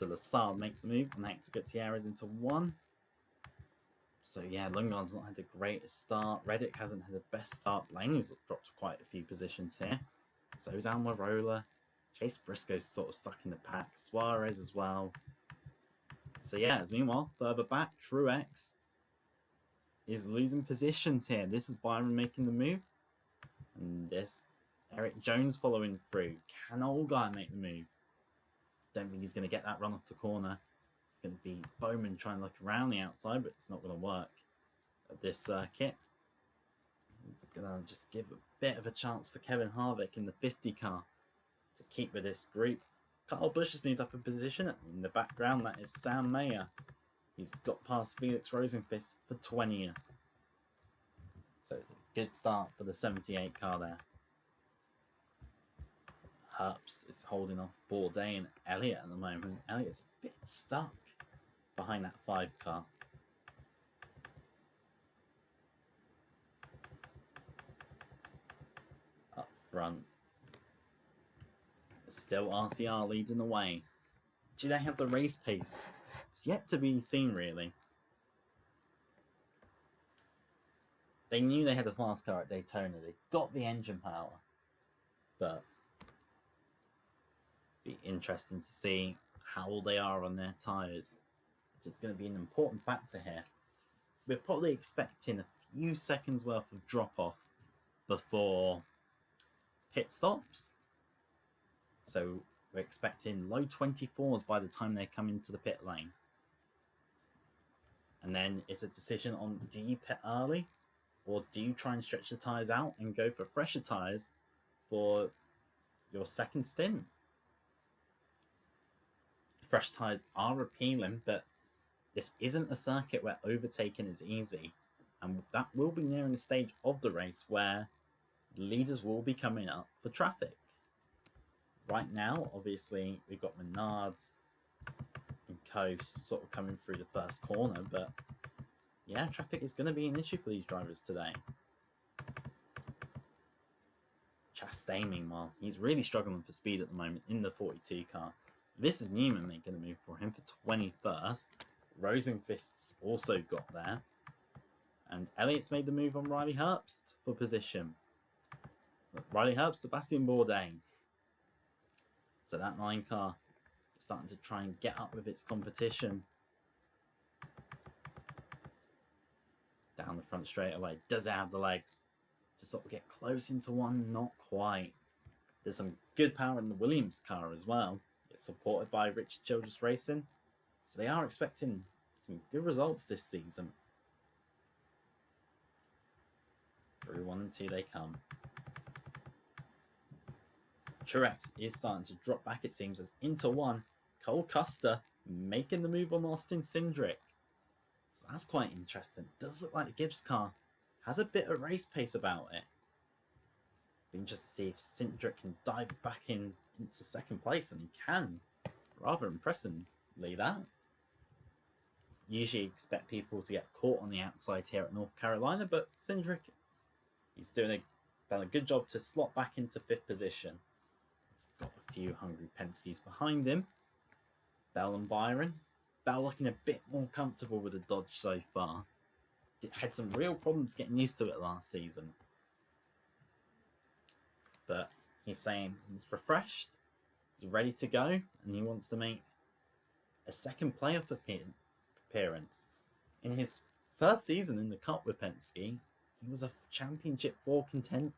So LaSalle makes the move, and Hector Gutierrez into 1. So yeah, Lundgaard's not had the greatest start. Reddick hasn't had the best start. Blaney's dropped quite a few positions here. So's Almirola. Chase Briscoe's sort of stuck in the pack. Suarez as well. So yeah, as meanwhile, further back, Truex is losing positions here. This is Byron making the move. And this Eric Jones following through. Can Allgaier make the move? Don't think he's going to get that run off the corner. It's going to be Bowman trying to look around the outside, but it's not going to work at this circuit. He's going to just give a bit of a chance for Kevin Harvick in the 50 car to keep with this group. Kyle Busch has moved up a position. In the background, that is Sam Mayer. He's got past Felix Rosenqvist for 20th. So it's a good start for the 78 car there. Herbst is holding off Bourdais and Elliott at the moment. Elliott's a bit stuck behind that 5 car. Up front, still RCR leading the way. Do they have the race pace? It's yet to be seen, really. They knew they had a fast car at Daytona. They got the engine power. But be interesting to see how they are on their tyres. Which is going to be an important factor here. We're probably expecting a few seconds worth of drop-off before pit stops. So we're expecting low 24s by the time they come into the pit lane. And then it's a decision on, do you pit early? Or do you try and stretch the tyres out and go for fresher tyres for your second stint? Fresh tyres are appealing, but this isn't a circuit where overtaking is easy. And that will be nearing the stage of the race where leaders will be coming up for traffic. Right now, obviously, we've got Menards and Coast sort of coming through the first corner, but yeah, traffic is going to be an issue for these drivers today. Chastain, meanwhile, he's really struggling for speed at the moment in the 42 car. This is Newman making a move for him for 21st. Rosenqvist's also got there. And Elliott's made the move on Riley Herbst for position. Riley Herbst, Sebastian Bourdais. So that 9 car is starting to try and get up with its competition. Down the front straight away. Does it have the legs to sort of get close into 1? Not quite. There's some good power in the Williams car as well. It's supported by Richard Childress Racing. So they are expecting some good results this season. Through 1 and 2 they come. Truex is starting to drop back, it seems, as into 1. Cole Custer making the move on Austin Cindric. So that's quite interesting. Does look like the Gibbs car has a bit of race pace about it. Be interested to see if Cindric can dive back into second place, and he can. Rather impressively, that. Usually expect people to get caught on the outside here at North Carolina, but Cindric, he's done a good job to slot back into 5th position. He's got a few hungry Penske's behind him. Bell and Byron. Bell looking a bit more comfortable with the Dodge so far. Had some real problems getting used to it last season. But he's saying he's refreshed, he's ready to go, and he wants to make a second playoff appearance. In his first season in the Cup with Penske, he was a Championship 4 contender,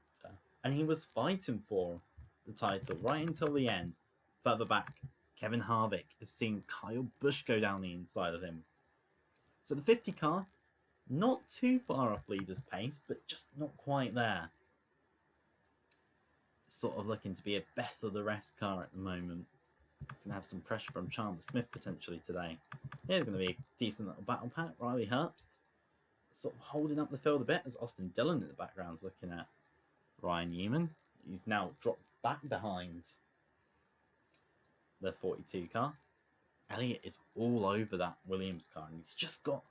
and he was fighting for the title right until the end. Further back, Kevin Harvick has seen Kyle Busch go down the inside of him. So the 50 car, not too far off leader's pace, but just not quite there. Sort of looking to be a best of the rest car at the moment. It's going to have some pressure from Chandler Smith potentially today. Here's going to be a decent little battle pack. Riley Herbst sort of holding up the field a bit as Austin Dillon in the background's looking at Ryan Newman. He's now dropped back behind the 42 car. Elliott is all over that Williams car, and he's just got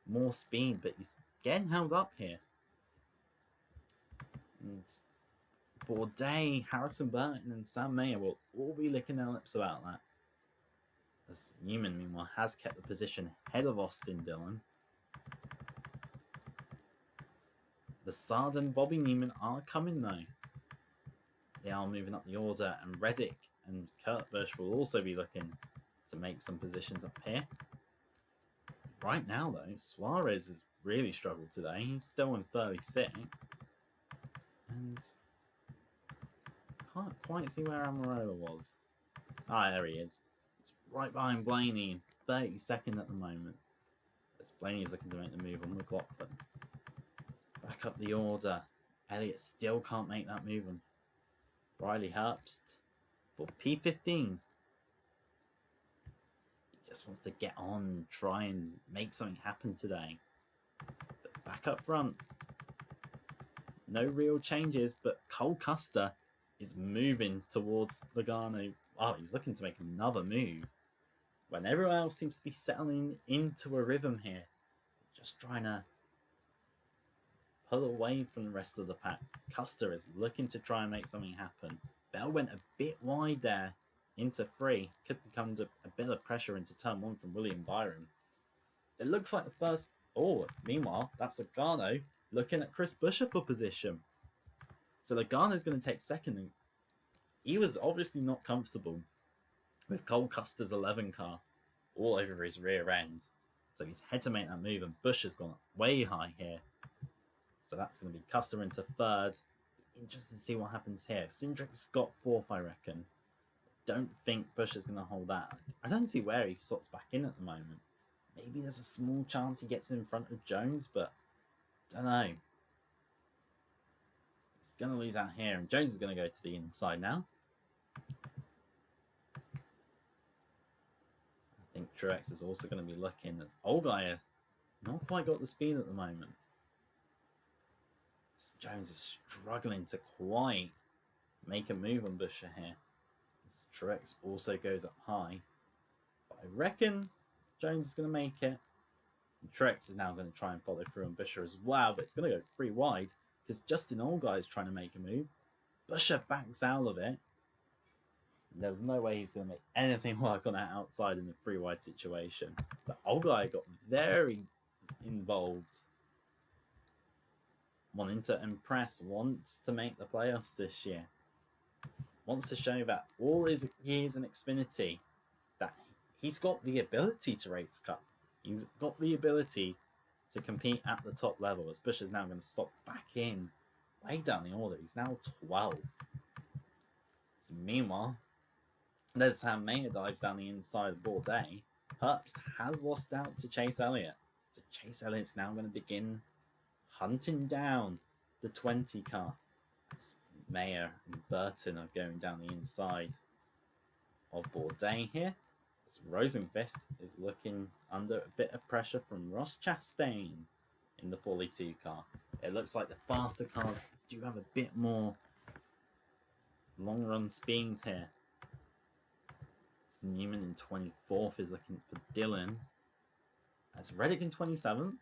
more speed, but he's getting held up here. And Bourdais, Harrison Burton, and Sam Mayer will all be licking their lips about that. As Newman, meanwhile, has kept the position ahead of Austin Dillon. The Sard and Bobby Newman are coming though. They are moving up the order, and Reddick and Kurt Busch will also be looking to make some positions up here. Right now though, Suarez has really struggled today. He's still in 36th. And can't quite see where Amarola was. Ah, there he is. It's right behind Blaney in 32nd at the moment. As Blaney is looking to make the move on McLaughlin. Back up the order. Elliott still can't make that move on Riley Herbst for P15. He just wants to get on, try and make something happen today. But back up front. No real changes, but Cole Custer is moving towards Logano. Oh, he's looking to make another move. When everyone else seems to be settling into a rhythm here. Just trying to pull away from the rest of the pack. Custer is looking to try and make something happen. Bell went a bit wide there into 3. Could become a bit of pressure into turn 1 from William Byron. It looks like the first... Oh, meanwhile, that's Logano looking at Chris Buescher for position. So Logano's going to take second. And he was obviously not comfortable with Cole Custer's 11 car all over his rear end. So he's had to make that move, and Buescher's gone way high here. So that's going to be Custer into 3rd. Interesting to see what happens here. Cindric's got 4th, I reckon. Don't think Buescher's going to hold that. I don't see where he slots back in at the moment. Maybe there's a small chance he gets in front of Jones, but don't know. He's going to lose out here, and Jones is going to go to the inside now. I think Truex is also going to be looking. Old guy not quite got the speed at the moment. Jones is struggling to quite make a move on Buescher here. Truex also goes up high. But I reckon Jones is going to make it. And Truex is now going to try and follow through on Buescher as well, but it's going to go 3 wide because Justin Allgaier is trying to make a move. Buescher backs out of it. There was no way he was going to make anything work on that outside in the 3 wide situation. But Allgaier got very involved. Wanting to impress, wants to make the playoffs this year. Wants to show that all his years in Xfinity, that he's got the ability to race Cup. He's got the ability to compete at the top level. As Buescher's now going to stop back in, way down the order. He's now 12th. So meanwhile, there's how Mayer dives down the inside of Bourdais. Herbst has lost out to Chase Elliott. So Chase Elliott's now going to begin hunting down the 20 car. Mayer and Burton are going down the inside of Bourdais here. As Rosenqvist is looking under a bit of pressure from Ross Chastain in the 42 car. It looks like the faster cars do have a bit more long run speed here. So Newman in 24th is looking for Dillon. As Reddick in 27th.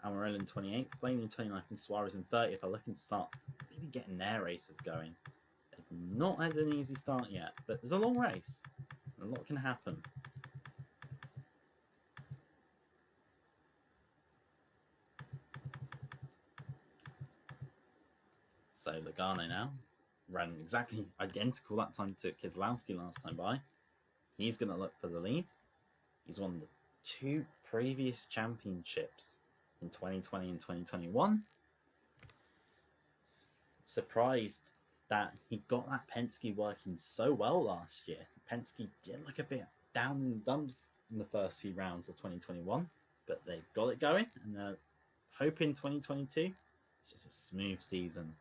Amarola in 28th, Blaney in 29th, and Suarez in 30th are looking to start really getting their races going. They've not had an easy start yet, but there's a long race. A lot can happen. So Logano now ran exactly identical that time to Keselowski last time by. He's going to look for the lead. He's won the 2 previous championships in 2020 and 2021. Surprised that he got that Penske working so well last year. Penske did look a bit down in the dumps in the first few rounds of 2021, but they've got it going, and they're hoping 2022 it's just a smooth season.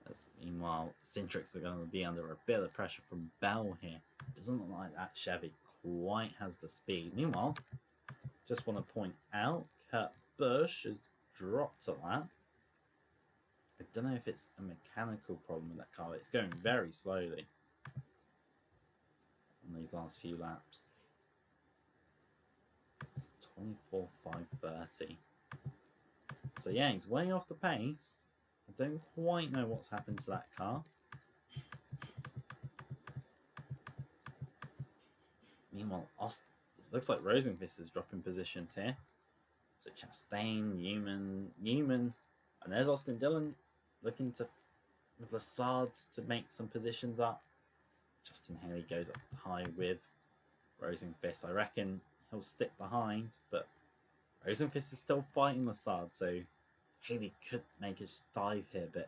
As meanwhile, Cindric's are going to be under a bit of pressure from Bell here. Doesn't look like that Chevy quite has the speed. Meanwhile, just want to point out, Kurt Busch has dropped a lap. I don't know if it's a mechanical problem with that car. It's going very slowly on these last few laps. 24.530. So yeah, he's way off the pace. I don't quite know what's happened to that car. Meanwhile, it looks like Rosenqvist is dropping positions here. So Chastain, Newman, and there's Austin Dillon looking to with Lassard to make some positions up. Justin Haley goes up high with Rosenqvist. I reckon he'll stick behind, but Rosenqvist is still fighting Lassard, so Haley could make a dive here, but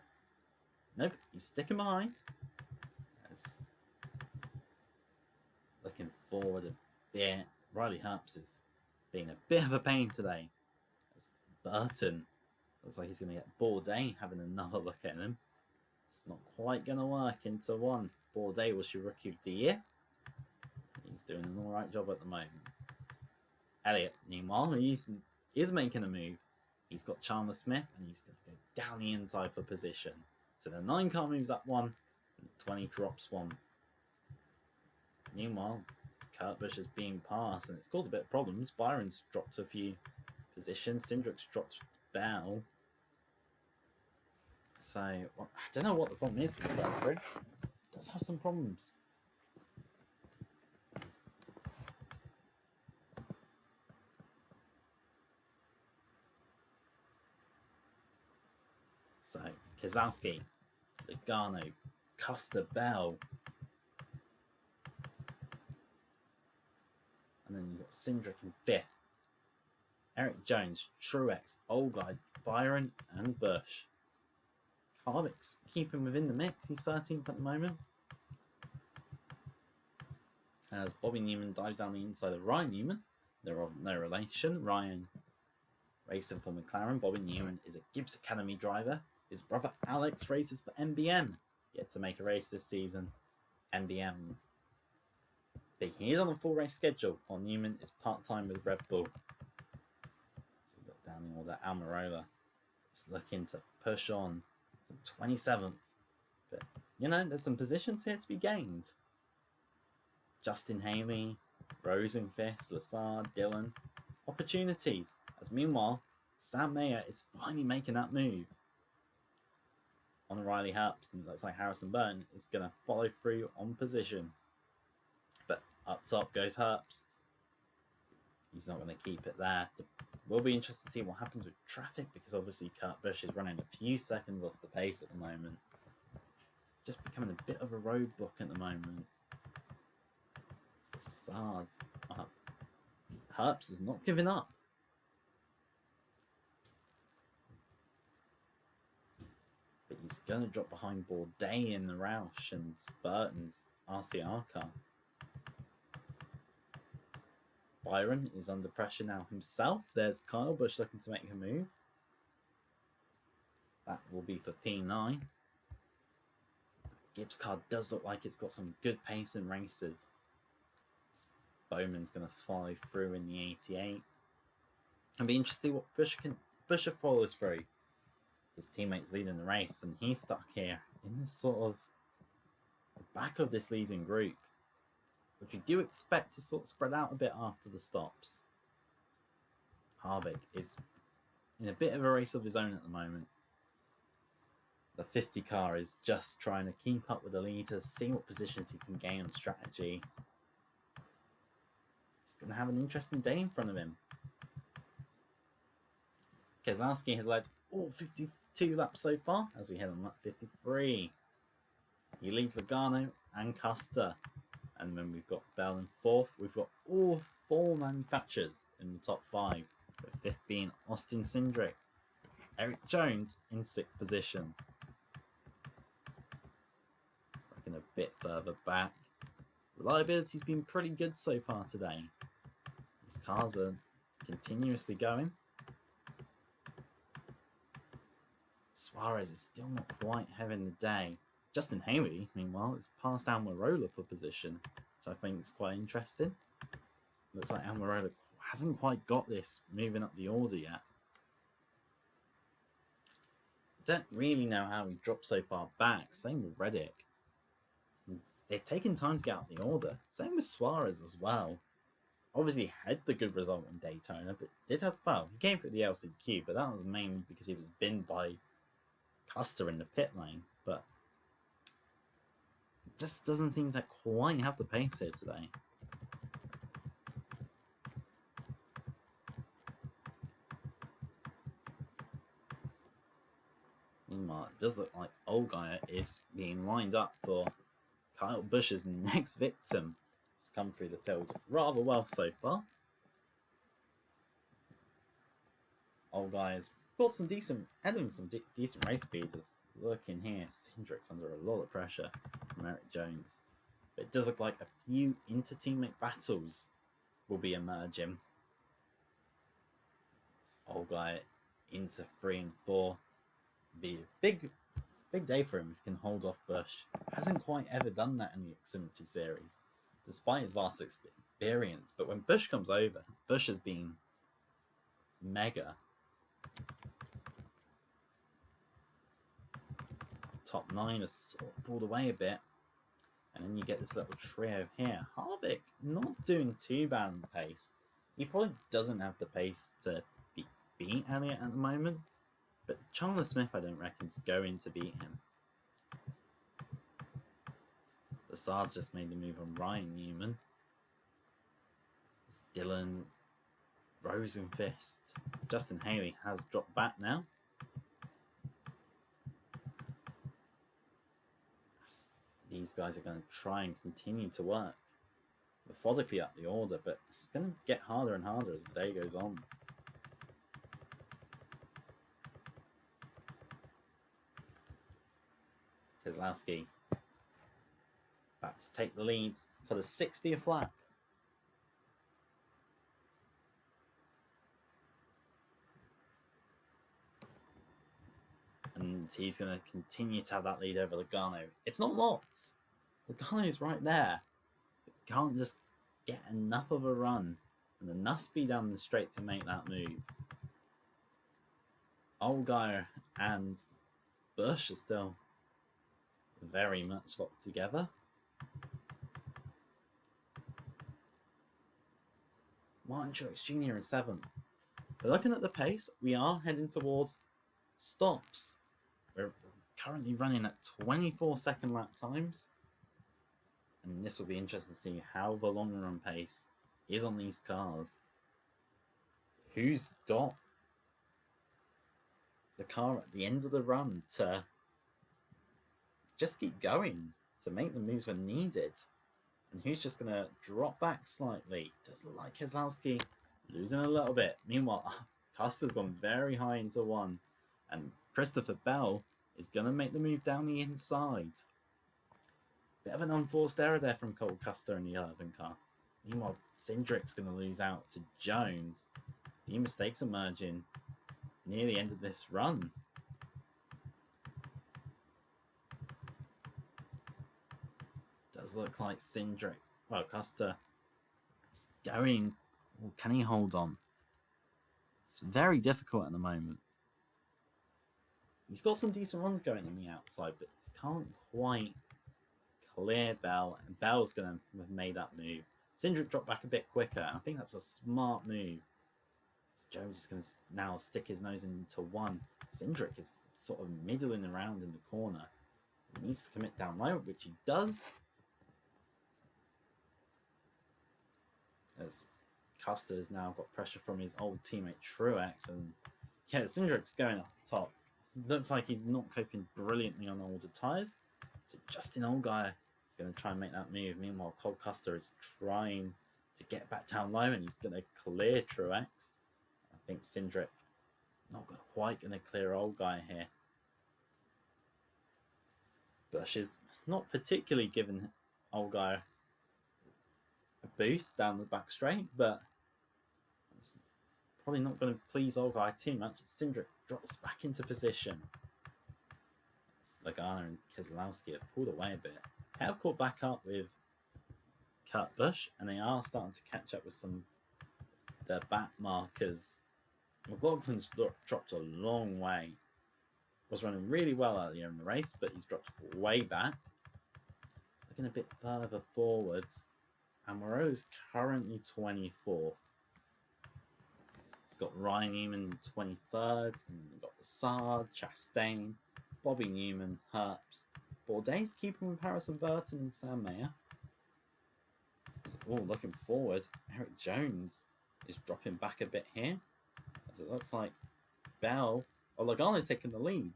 nope, he's sticking behind. As looking forward a bit. Riley Herbst is being a bit of a pain today. As Burton looks like he's going to get Bourdais having another look at him. It's not quite going to work into one. Bourdais was your Rookie of the Year. He's doing an alright job at the moment. Elliott, meanwhile, he's making a move. He's got Chandler Smith, and he's going to go down the inside for position. So the 9 car moves up one, and the 20 drops one. Meanwhile, Kurt Busch is being passed, and it's caused a bit of problems. Byron's dropped a few positions. Cindric's dropped Bell. So, I don't know what the problem is with Bradford. It does have some problems. So, Keselowski, Logano, Custer, Bell. And then you've got Cindric in 5th. Eric Jones, Truex, Olguide, Byron, and Busch. Harvick's keeping within the mix. He's 13th at the moment. As Bobby Newman dives down the inside of Ryan Newman. They're of no relation. Ryan racing for McLaren. Bobby Newman is a Gibbs Academy driver. His brother Alex races for MBM. Yet to make a race this season. MBM. He is on a full race schedule, while Newman is part-time with Red Bull. So we've got down the order Almirola. It's looking to push on. 27th. But, you know, there's some positions here to be gained. Justin Haley, Rosenqvist, Lassard, Dillon. Opportunities. As meanwhile, Sam Mayer is finally making that move. On Riley Herbst, and it looks like Harrison Burton is going to follow through on position. But up top goes Herbst. He's not going to keep it there. We'll be interested to see what happens with traffic, because obviously Kurt Busch is running a few seconds off the pace at the moment. It's just becoming a bit of a roadblock at the moment. It's the Sards. Herbst is not giving up. But he's going to drop behind Bourdais in the Roush and Burton's RCR car. Byron is under pressure now himself. There's Kyle Busch looking to make a move. That will be for P9. Gibbs car does look like it's got some good pace in races. Bowman's going to follow through in the 88. I'll be interested to see what Busch follows through. His teammates leading the race, and he's stuck here in this sort of the back of this leading group, which you do expect to sort of spread out a bit after the stops. Harvick is in a bit of a race of his own at the moment. The 50 car is just trying to keep up with the leaders, seeing what positions he can gain on strategy. He's going to have an interesting day in front of him. Keselowski has led all 52 laps so far as we head on lap 53. He leads Logano and Custer. And then we've got Bell in 4th. We've got all 4 manufacturers in the top 5. The 5th being Austin Cindric. Eric Jones in 6th position. Looking a bit further back. Reliability's been pretty good so far today. These cars are continuously going. Suarez is still not quite having the day. Justin Haley, meanwhile, is passed Almirola for position, which I think is quite interesting. Looks like Almirola hasn't quite got this moving up the order yet. Don't really know how he dropped so far back. Same with Reddick. They've taken time to get out the order. Same with Suarez as well. Obviously had the good result in Daytona, but did have, well, he came through the LCQ, but that was mainly because he was binned by Custer in the pit lane. But just doesn't seem to quite have the pace here today. does look like Allgaier is being lined up for Kyle Busch's next victim. He's come through the field rather well so far. Allgaier's got some decent, adding some decent race speed. As look in here, Cindric's under a lot of pressure from Eric Jones. But it does look like a few inter-teammate battles will be emerging. Allgaier into 3 and 4. Be a big day for him if he can hold off Busch. Hasn't quite ever done that in the Xfinity series, despite his vast experience. But when Busch comes over, Busch has been mega. Top 9 has sort of pulled away a bit. And then you get this little trio here. Harvick not doing too bad on the pace. He probably doesn't have the pace to beat Elliott at the moment. But Chandler Smith, I don't reckon, is going to beat him. The Sards just made the move on Ryan Newman. It's Dylan Rosenfist. Justin Haley has dropped back now. These guys are going to try and continue to work methodically up the order, but it's going to get harder and harder as the day goes on. Keselowski about to take the leads for the 60th lap. And he's going to continue to have that lead over Logano. It's not locked. Logano's right there. But can't just get enough of a run and enough speed down the straight to make that move. Allgaier and Busch are still very much locked together. Martin Truex Jr. in 7th. But looking at the pace, we are heading towards stops. We're currently running at 24-second lap times. And this will be interesting to see how the long run pace is on these cars. Who's got the car at the end of the run to just keep going, to make the moves when needed? And who's just going to drop back slightly? Does look like Keselowski losing a little bit. Meanwhile, Custer's gone very high into 1. And Christopher Bell is going to make the move down the inside. Bit of an unforced error there from Cole Custer in the 11 car. Meanwhile, Cindric's going to lose out to Jones. A few mistakes emerging near the end of this run. Does look like Custer is going. Well, can he hold on? It's very difficult at the moment. He's got some decent runs going on the outside, but he can't quite clear Bell. And Bell's going to have made that move. Cindric dropped back a bit quicker. I think that's a smart move. Jones is going to now stick his nose into 1. Cindric is sort of middling around in the corner. He needs to commit down low, which he does. As Custer has now got pressure from his old teammate Truex. And yeah, Cindric's going up top. Looks like he's not coping brilliantly on older tyres. So Justin Allgaier is going to try and make that move. Meanwhile, Cole Custer is trying to get back down low, and he's going to clear Truex. I think Cindric not quite going to clear Allgaier here. Busch is not particularly giving Allgaier a boost down the back straight, but it's probably not going to please Allgaier too much. Cindric drops back into position. Logano and Keselowski have pulled away a bit. They have caught back up with Kurt Busch, and they are starting to catch up with some of their back markers. McLaughlin's dropped a long way. Was running really well earlier in the race, but he's dropped way back. Looking a bit further forwards, and Moreau's currently 24th. He's got Ryan Newman 23rd, and we've got Lassard, Chastain, Bobby Newman, Herbst. Bourdais keeping with Harrison Burton and Sam Mayer. So, looking forward, Eric Jones is dropping back a bit here, as it looks like Bell or Logano's taking the lead.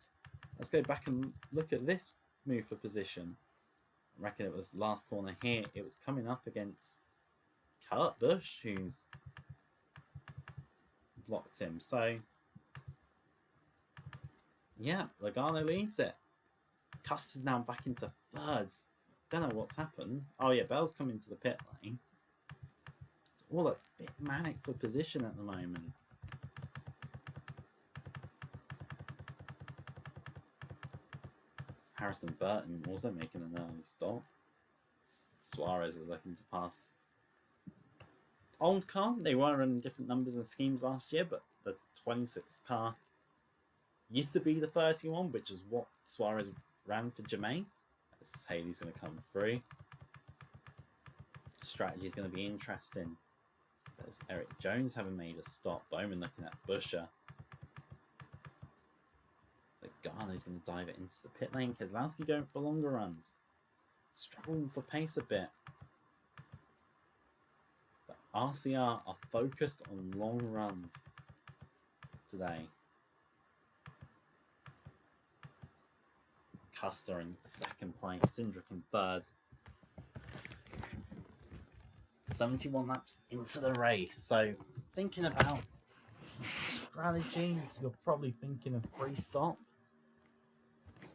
Let's go back and look at this move for position. I reckon it was last corner here. It was coming up against Kurt Busch, who's blocked him. So, yeah, Logano leads it. Custer's now back into thirds. Don't know what's happened. Oh, yeah, Bell's coming to the pit lane. It's all a bit manic for position at the moment. Harrison Burton also making an early stop. Suarez is looking to pass old car. They were running different numbers and schemes last year, but the 26 car used to be the 31, which is what Suarez ran for Jermaine. As Haley's going to come through. Strategy is going to be interesting. There's Eric Jones having made a stop. Bowman looking at Buscher. Logano's going to dive it into the pit lane. Keselowski going for longer runs. Struggling for pace a bit. But RCR are focused on long runs today. Custer in second place. Cindric in third. 71 laps into the race. So thinking about strategy, you're probably thinking of free stop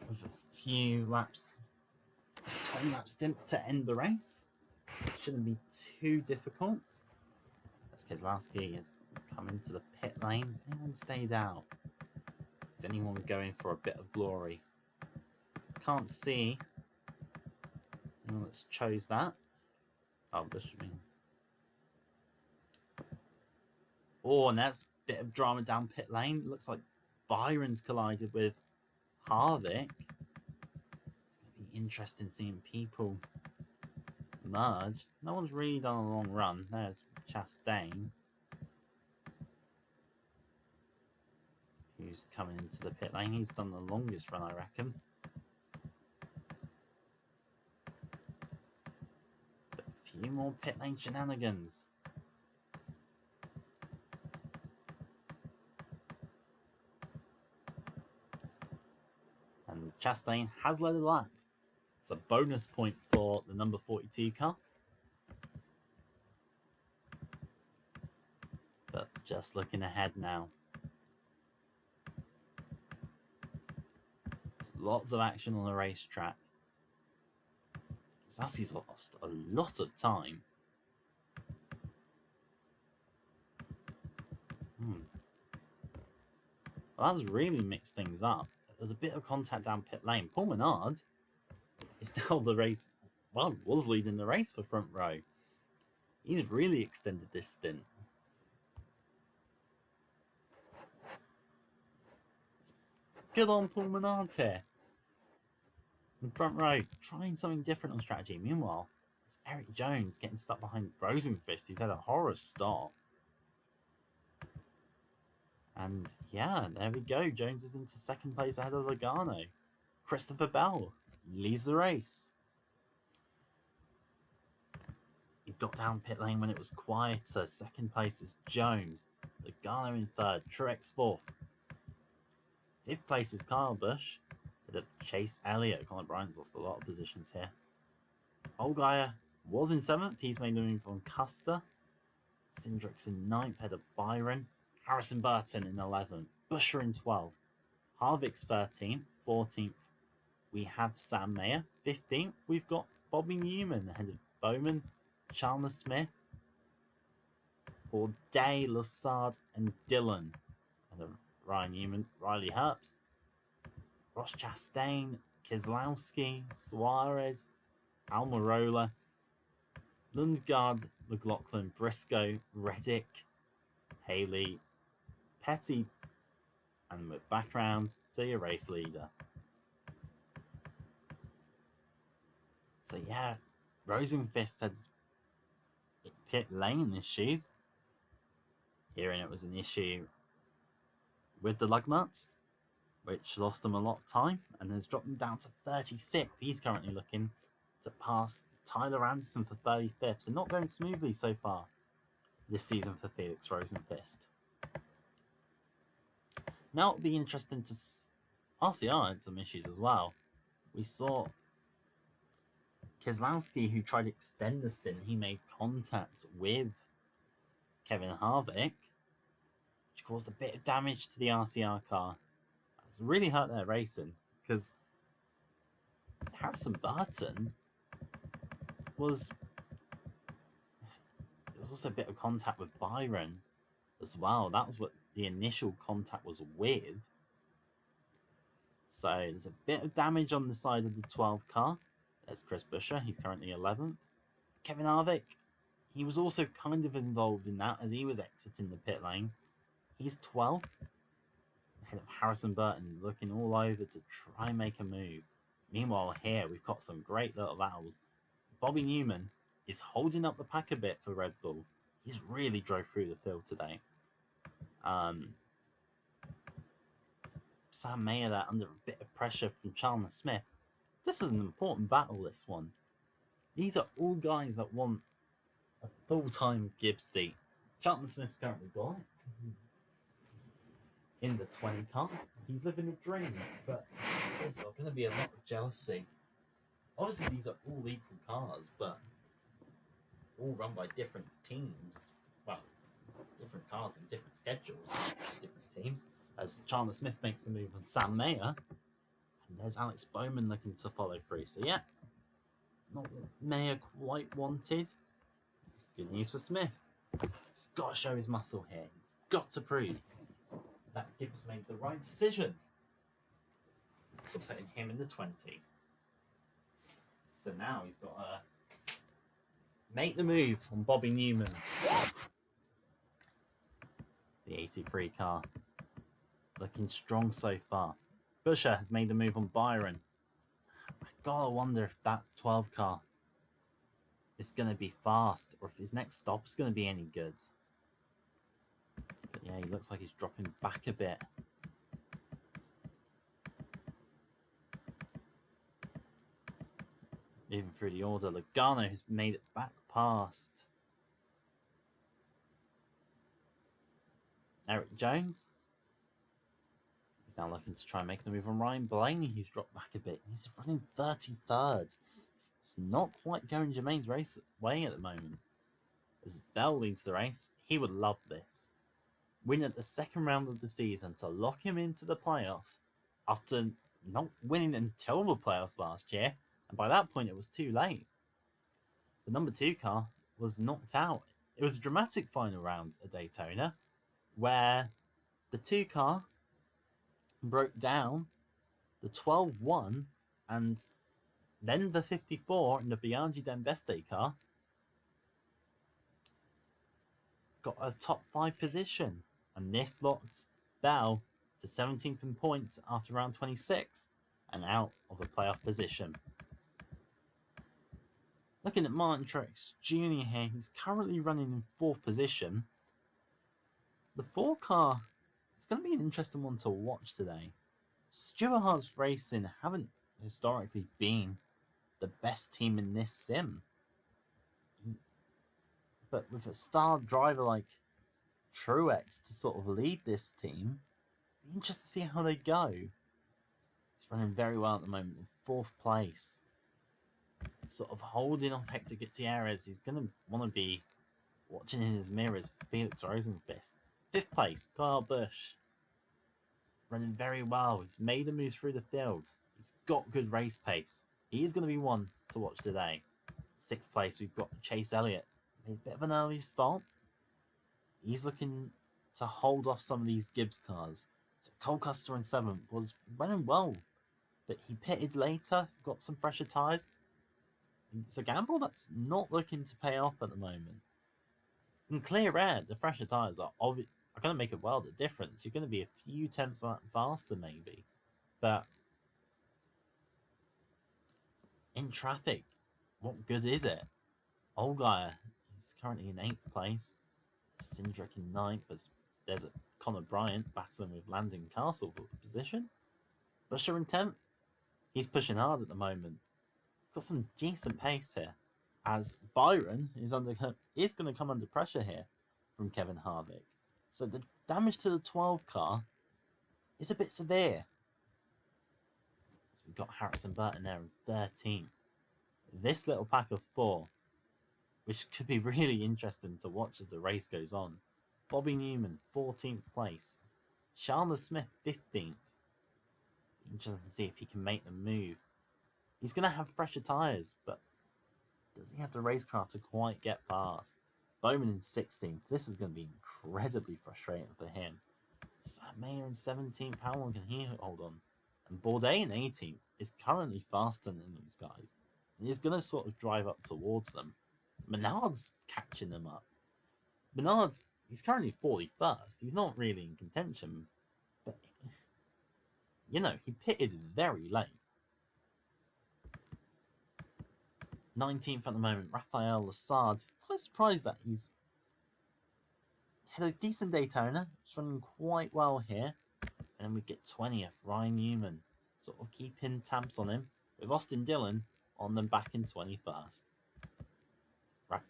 with a few laps, 20 lap stint to end the race. Shouldn't be too difficult. As Keselowski has come into the pit lane. Has anyone stayed out? Is anyone going for a bit of glory? Can't see anyone that's chose that. Oh, this should be. Oh, and that's a bit of drama down pit lane. Looks like Byron's collided with Harvick. It's going to be interesting seeing people merge. No one's really done a long run. There's Chastain, who's coming into the pit lane. He's done the longest run, I reckon. But a few more pit lane shenanigans. And Chastain has led a lap. It's a bonus point for the number 42 car. But just looking ahead now. Lots of action on the racetrack. Keselowski's lost a lot of time. Well, that's really mixed things up. There's a bit of contact down pit lane. Paul Menard is now the race, well, was leading the race for front row. He's really extended this stint. Good on Paul Menard here. In front row, trying something different on strategy. Meanwhile, it's Eric Jones getting stuck behind Rosenqvist, who's had a horror start. And yeah, there we go. Jones is into second place ahead of Logano. Christopher Bell leads the race. He got down pit lane when it was quieter. Second place is Jones. Logano in third. Truex fourth. Fifth place is Kyle Busch. Bit of Chase Elliott. Colin Bryant's lost a lot of positions here. Allgaier was in seventh. He's made a move on Custer. Cindric's in ninth, head of Byron. Harrison Burton in 11th. Buscher in 12th. Harvick's 13th. 14th, we have Sam Mayer. 15th, we've got Bobby Newman, ahead of Bowman, Chalmers Smith, Bourdais, Lassard, and Dillon. And Ryan Newman, Riley Herbst, Ross Chastain, Keselowski, Suarez, Almirola, Lundgaard, McLaughlin, Briscoe, Reddick, Haley, Petty, and background to your race leader. So yeah, Rosenqvist had pit lane issues. Hearing it was an issue with the lug nuts, which lost him a lot of time and has dropped him down to 36th. He's currently looking to pass Tyler Anderson for 35th. So not going smoothly so far this season for Felix Rosenqvist. Now it'll be interesting to RCR had some issues as well. We saw Keselowski, who tried to extend the stint, he made contact with Kevin Harvick, which caused a bit of damage to the RCR car. It's really hurt their racing because Harrison Burton was there was also a bit of contact with Byron as well. That was what the initial contact was with. So there's a bit of damage on the side of the 12 car. There's Chris Buescher, he's currently 11th. Kevin Harvick, he was also kind of involved in that as he was exiting the pit lane. He's 12th. Ahead of Harrison Burton, looking all over to try and make a move. Meanwhile, here we've got some great little battles. Bobby Newman is holding up the pack a bit for Red Bull. He's really drove through the field today. Sam Mayer there under a bit of pressure from Chandler Smith. This is an important battle, this one. These are all guys that want a full-time Gibbs seat. Chandler Smith's currently got it. In the 20 car. He's living a dream, but there's going to be a lot of jealousy. Obviously, these are all equal cars, but all run by different teams. Well, different cars and different schedules, different teams. As Chandler Smith makes the move on Sam Mayer, and there's Alex Bowman looking to follow through. So yeah, not what Mayer quite wanted. It's good news for Smith. He's got to show his muscle here. He's got to prove that Gibbs made the right decision for putting him in the 20. So now he's got to make the move on Bobby Newman. The 83 car. Looking strong so far. Buescher has made the move on Byron. I gotta wonder if that 12 car is going to be fast or if his next stop is going to be any good. But yeah, he looks like he's dropping back a bit. Moving through the order, Logano has made it back past Eric Jones. He's now looking to try and make the move on Ryan Blaney, who's dropped back a bit. He's running 33rd. It's not quite going Jermaine's race way at the moment. As Bell leads the race, he would love this. Win at the second round of the season to lock him into the playoffs after not winning until the playoffs last year, and by that point it was too late. The number 2 car was knocked out. It was a dramatic final round at Daytona where the 2 car broke down, the 12 won, and then the 54 in the Biaggi Dembeste car got a top 5 position, and this locked Bell to 17th in points after round 26 and out of a playoff position. Looking at Martin Truex Jr. here, he's currently running in 4th position. The 4 car is going to be an interesting one to watch today. Stuart Haas Racing haven't historically been the best team in this sim. But with a star driver like Truex to sort of lead this team, be interested to see how they go. He's running very well at the moment in 4th place. Sort of holding off Hector Gutierrez. He's going to want to be watching in his mirrors Felix Rosenqvist. 5th place, Kyle Busch. Running very well. He's made a move through the field. He's got good race pace. He is going to be one to watch today. 6th place, we've got Chase Elliott. Made a bit of an early start. He's looking to hold off some of these Gibbs cars. So Cole Custer in 7th was running well, but he pitted later, got some fresher tyres. It's a gamble that's not looking to pay off at the moment. In clear air, the fresher tyres are going to make a world of difference. You're going to be a few tenths faster maybe, but in traffic, what good is it? Allgaier is currently in 8th place. Cindric in 9th. There's a Connor Bryant battling with Landon Castle for the position. Buescher in 10th. He's pushing hard at the moment. He's got some decent pace here. As Byron is going to come under pressure here from Kevin Harvick. So the damage to the 12 car is a bit severe. We've got Harrison Burton there in 13th. This little pack of 4, which could be really interesting to watch as the race goes on. Bobby Newman, 14th place. Chandler Smith, 15th. Interesting to see if he can make the move. He's going to have fresher tyres, but does he have the racecraft to quite get past? Bowman in 16th. This is going to be incredibly frustrating for him. Sam Mayer in 17th. How long can he hold on? And Bourdais in 18th is currently faster than these guys. And he's going to sort of drive up towards them. Menard's catching them up. Menard's, he's currently 41st. He's not really in contention. But, you know, he pitted very late. 19th at the moment, Raphael Lassard. Quite surprised that he's had a decent Daytona. It's running quite well here. And then we get 20th, Ryan Newman. Sort of keeping tabs on him. With Austin Dillon on them back in 21st.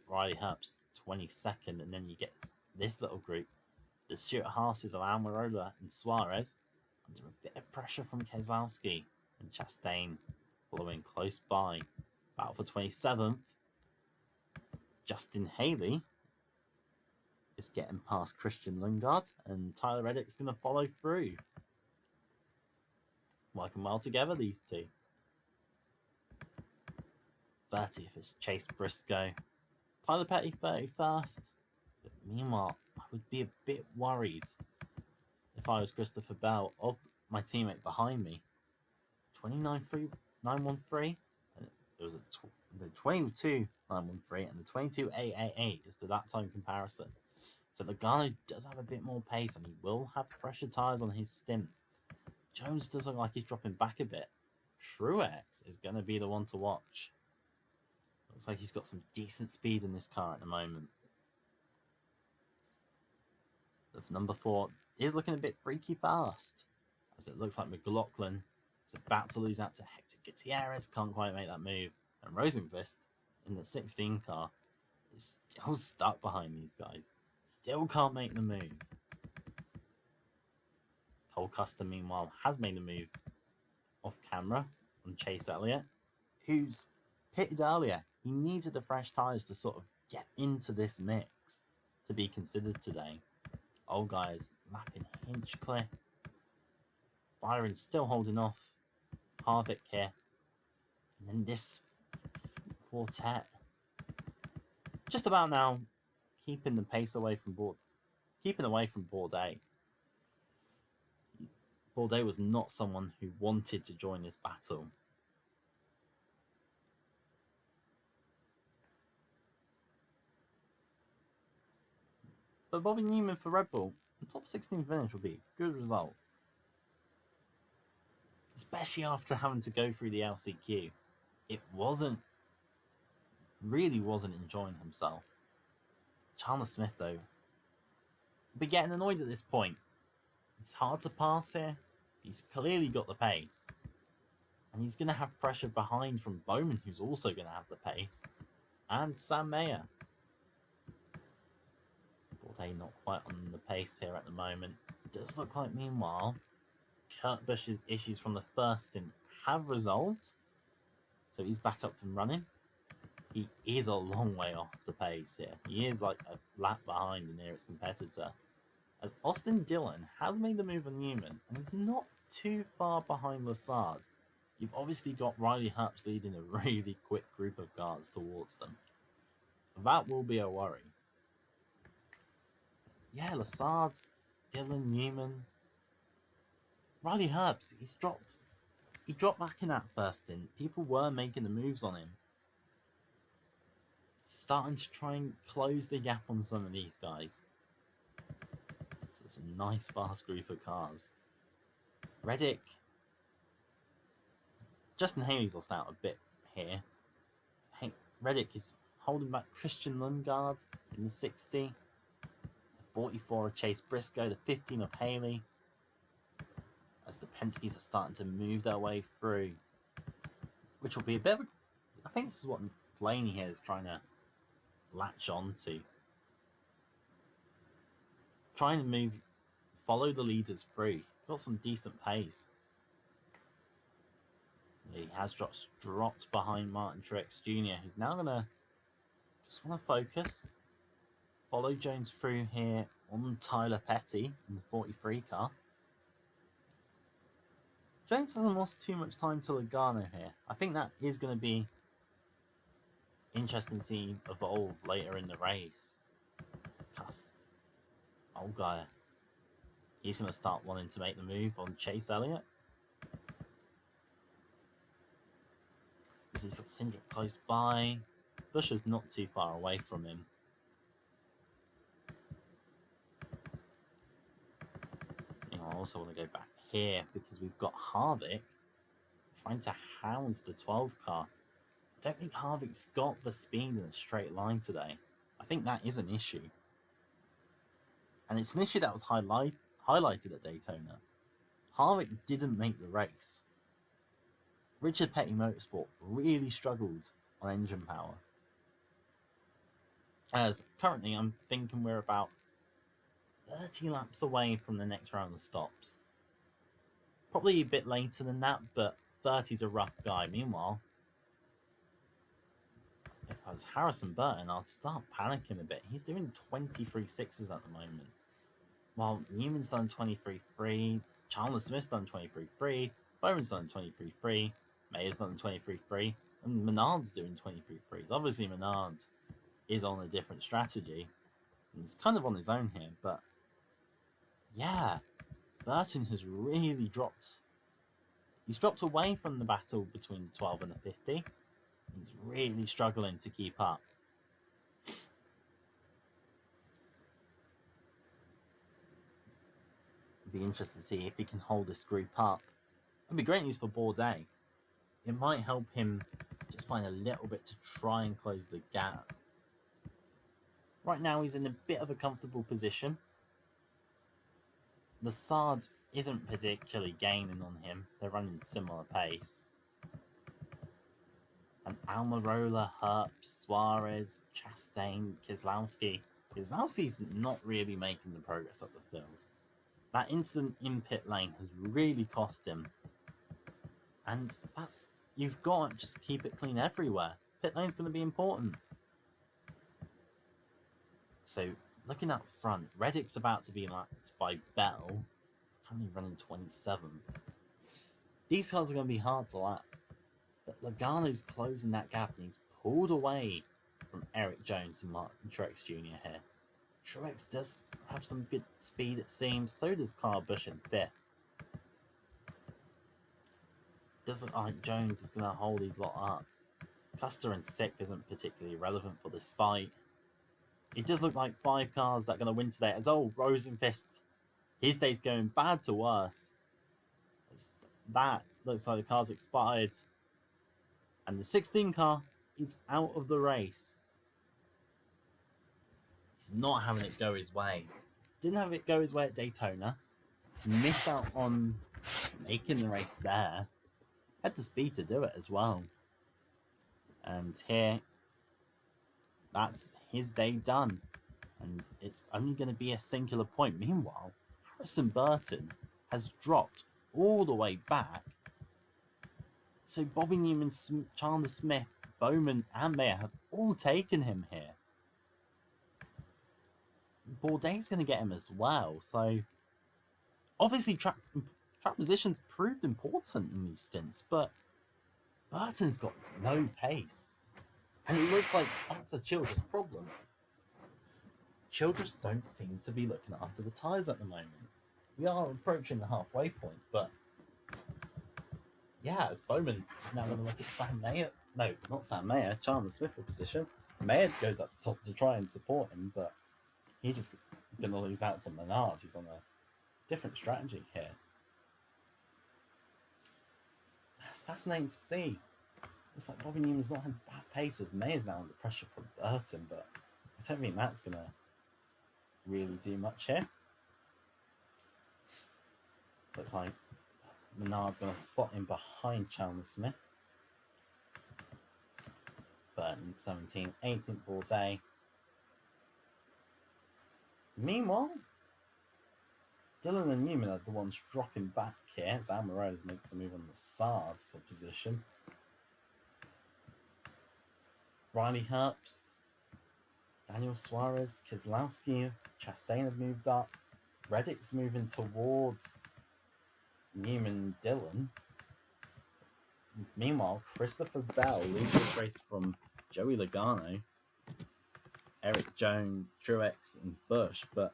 Riley Herbst, 22nd. And then you get this little group. The Stuart Haas's of Almirola and Suarez. Under a bit of pressure from Keselowski and Chastain following close by. Battle for 27th. Justin Haley is getting past Christian Lundgaard, and Tyler Reddick's going to follow through. Working well together, these two. 30th is Chase Briscoe. Tyler Petty, 31st. But meanwhile, I would be a bit worried if I was Christopher Bell of my teammate behind me. 29.913. And it was the 22.913 and the 22.888 is the that time comparison. So Logano does have a bit more pace and he will have fresher tyres on his stint. Jones does look like he's dropping back a bit. Truex is going to be the one to watch. Looks like he's got some decent speed in this car at the moment. The number 4 is looking a bit freaky fast, as it looks like McLaughlin is about to lose out to Hector Gutierrez. Can't quite make that move. And Rosenqvist in the 16 car is still stuck behind these guys. Still can't make the move. Cole Custer, meanwhile, has made the move off camera on Chase Elliott, who's pitted earlier. He needed the fresh tyres to sort of get into this mix to be considered today. Old guys lapping Hinchcliffe. Byron's still holding off Harvick here. And then this quartet. Just about now keeping the pace away from Bourdais. Bourdais was not someone who wanted to join this battle. But Bobby Newman for Red Bull, the top 16 finish would be a good result. Especially after having to go through the LCQ. It really wasn't enjoying himself. Chandler Smith, though, will be getting annoyed at this point. It's hard to pass here. He's clearly got the pace. And he's going to have pressure behind from Bowman, who's also going to have the pace. And Sam Mayer. Bourdais not quite on the pace here at the moment. It does look like, meanwhile, Kurt Busch's issues from the first stint have resolved. So he's back up and running. He is a long way off the pace here. He is like a lap behind the nearest competitor. As Austin Dillon has made the move on Newman, and he's not too far behind Lassard. You've obviously got Riley Herbst leading a really quick group of cars towards them. That will be a worry. Yeah, Lassard, Dillon, Newman. Riley Herbst, he dropped back in that first stint. People were making the moves on him. Starting to try and close the gap on some of these guys. So it's a nice fast group of cars. Reddick. Justin Haley's lost out a bit here. Reddick is holding back Christian Lundgaard in the 60. The 44 of Chase Briscoe, the 15 of Haley. As the Penske's are starting to move their way through. Which will be a bit of a... I think this is what Blaney here is trying to latch on to. Trying to follow the leaders through. Got some decent pace. He has dropped behind Martin Truex Jr., who's now going to just want to focus. Follow Jones through here on Tyler Petty in the 43 car. Jones hasn't lost too much time to Logano here. I think that is going to be interesting to see evolve later in the race. Old guy. He's going to start wanting to make the move on Chase Elliott. He's got Cindric close by. Bush is not too far away from him. I also want to go back here because we've got Harvick trying to hound the 12 car. I don't think Harvick's got the speed in a straight line today. I think that is an issue. And it's an issue that was highlighted at Daytona. Harvick didn't make the race. Richard Petty Motorsport really struggled on engine power. As currently I'm thinking we're about 30 laps away from the next round of stops. Probably a bit later than that, but 30's a rough guy. Meanwhile, if I was Harrison Burton, I'd start panicking a bit. He's doing 23 sixes at the moment. While Newman's done 23.3, Chandler Smith's done 23.3, Bowman's done 23.3, Mayer's done 23.3, and Menard's doing 23.3s. Obviously, Menard is on a different strategy, and he's kind of on his own here, but yeah, Burton has really dropped. He's dropped away from the battle between the 12 and the 50. He's really struggling to keep up. It'd be interesting to see if he can hold this group up. It'd be great news for Bourdais. It might help him just find a little bit to try and close the gap. Right now he's in a bit of a comfortable position. The Sard isn't particularly gaining on him. They're running similar pace. And Almirola, Herbst, Suarez, Chastain, Keselowski. Keselowski's not really making the progress up the field. That incident in pit lane has really cost him. And that's, you've got to just keep it clean everywhere. Pit lane's going to be important. So, looking up front, Reddick's about to be lapped by Bell, currently running 27th. These cars are going to be hard to lap. But Logano's closing that gap and he's pulled away from Eric Jones and Martin Truex Jr. here. Truex does have some good speed, it seems. So does Kyle Busch in 5th. Does look like Jones is going to hold these lot up. Custer and 6th isn't particularly relevant for this fight. It does look like 5 cars that are going to win today. As Rosenfist, his day's going bad to worse. That looks like the car's expired. And the 16 car is out of the race. He's not having it go his way. Didn't have it go his way at Daytona. Missed out on making the race there. Had the speed to do it as well. And here, that's his day done. And it's only going to be a singular point. Meanwhile, Harrison Burton has dropped all the way back. So Bobby Newman, Chandler Smith, Bowman and Mayer have all taken him here. Bourdais going to get him as well. So obviously track positions proved important in these stints, but Burton's got no pace. And it looks like that's a Childress problem. Childress don't seem to be looking after the tyres at the moment. We are approaching the halfway point, but yeah, as Bowman is now going to look at Sam Mayer. No, not Sam Mayer, Chandler Smith for position. Mayer goes up top to try and support him, but he's just going to lose out to Menard. He's on a different strategy here. That's fascinating to see. Looks like Bobby Newman's not had bad pace as Mayer's now under pressure from Burton, but I don't think that's going to really do much here. Looks like Menard's going to slot in behind Chandler Smith. Burton 17th, 18th Bourdais. Meanwhile, Dillon and Newman are the ones dropping back here as Almirola makes a move on the Sard for position. Riley Herbst, Daniel Suarez, Keselowski, Chastain have moved up. Reddick's moving towards Newman and Dillon. Meanwhile, Christopher Bell leads this race from Joey Logano, Eric Jones, Truex, and Busch, but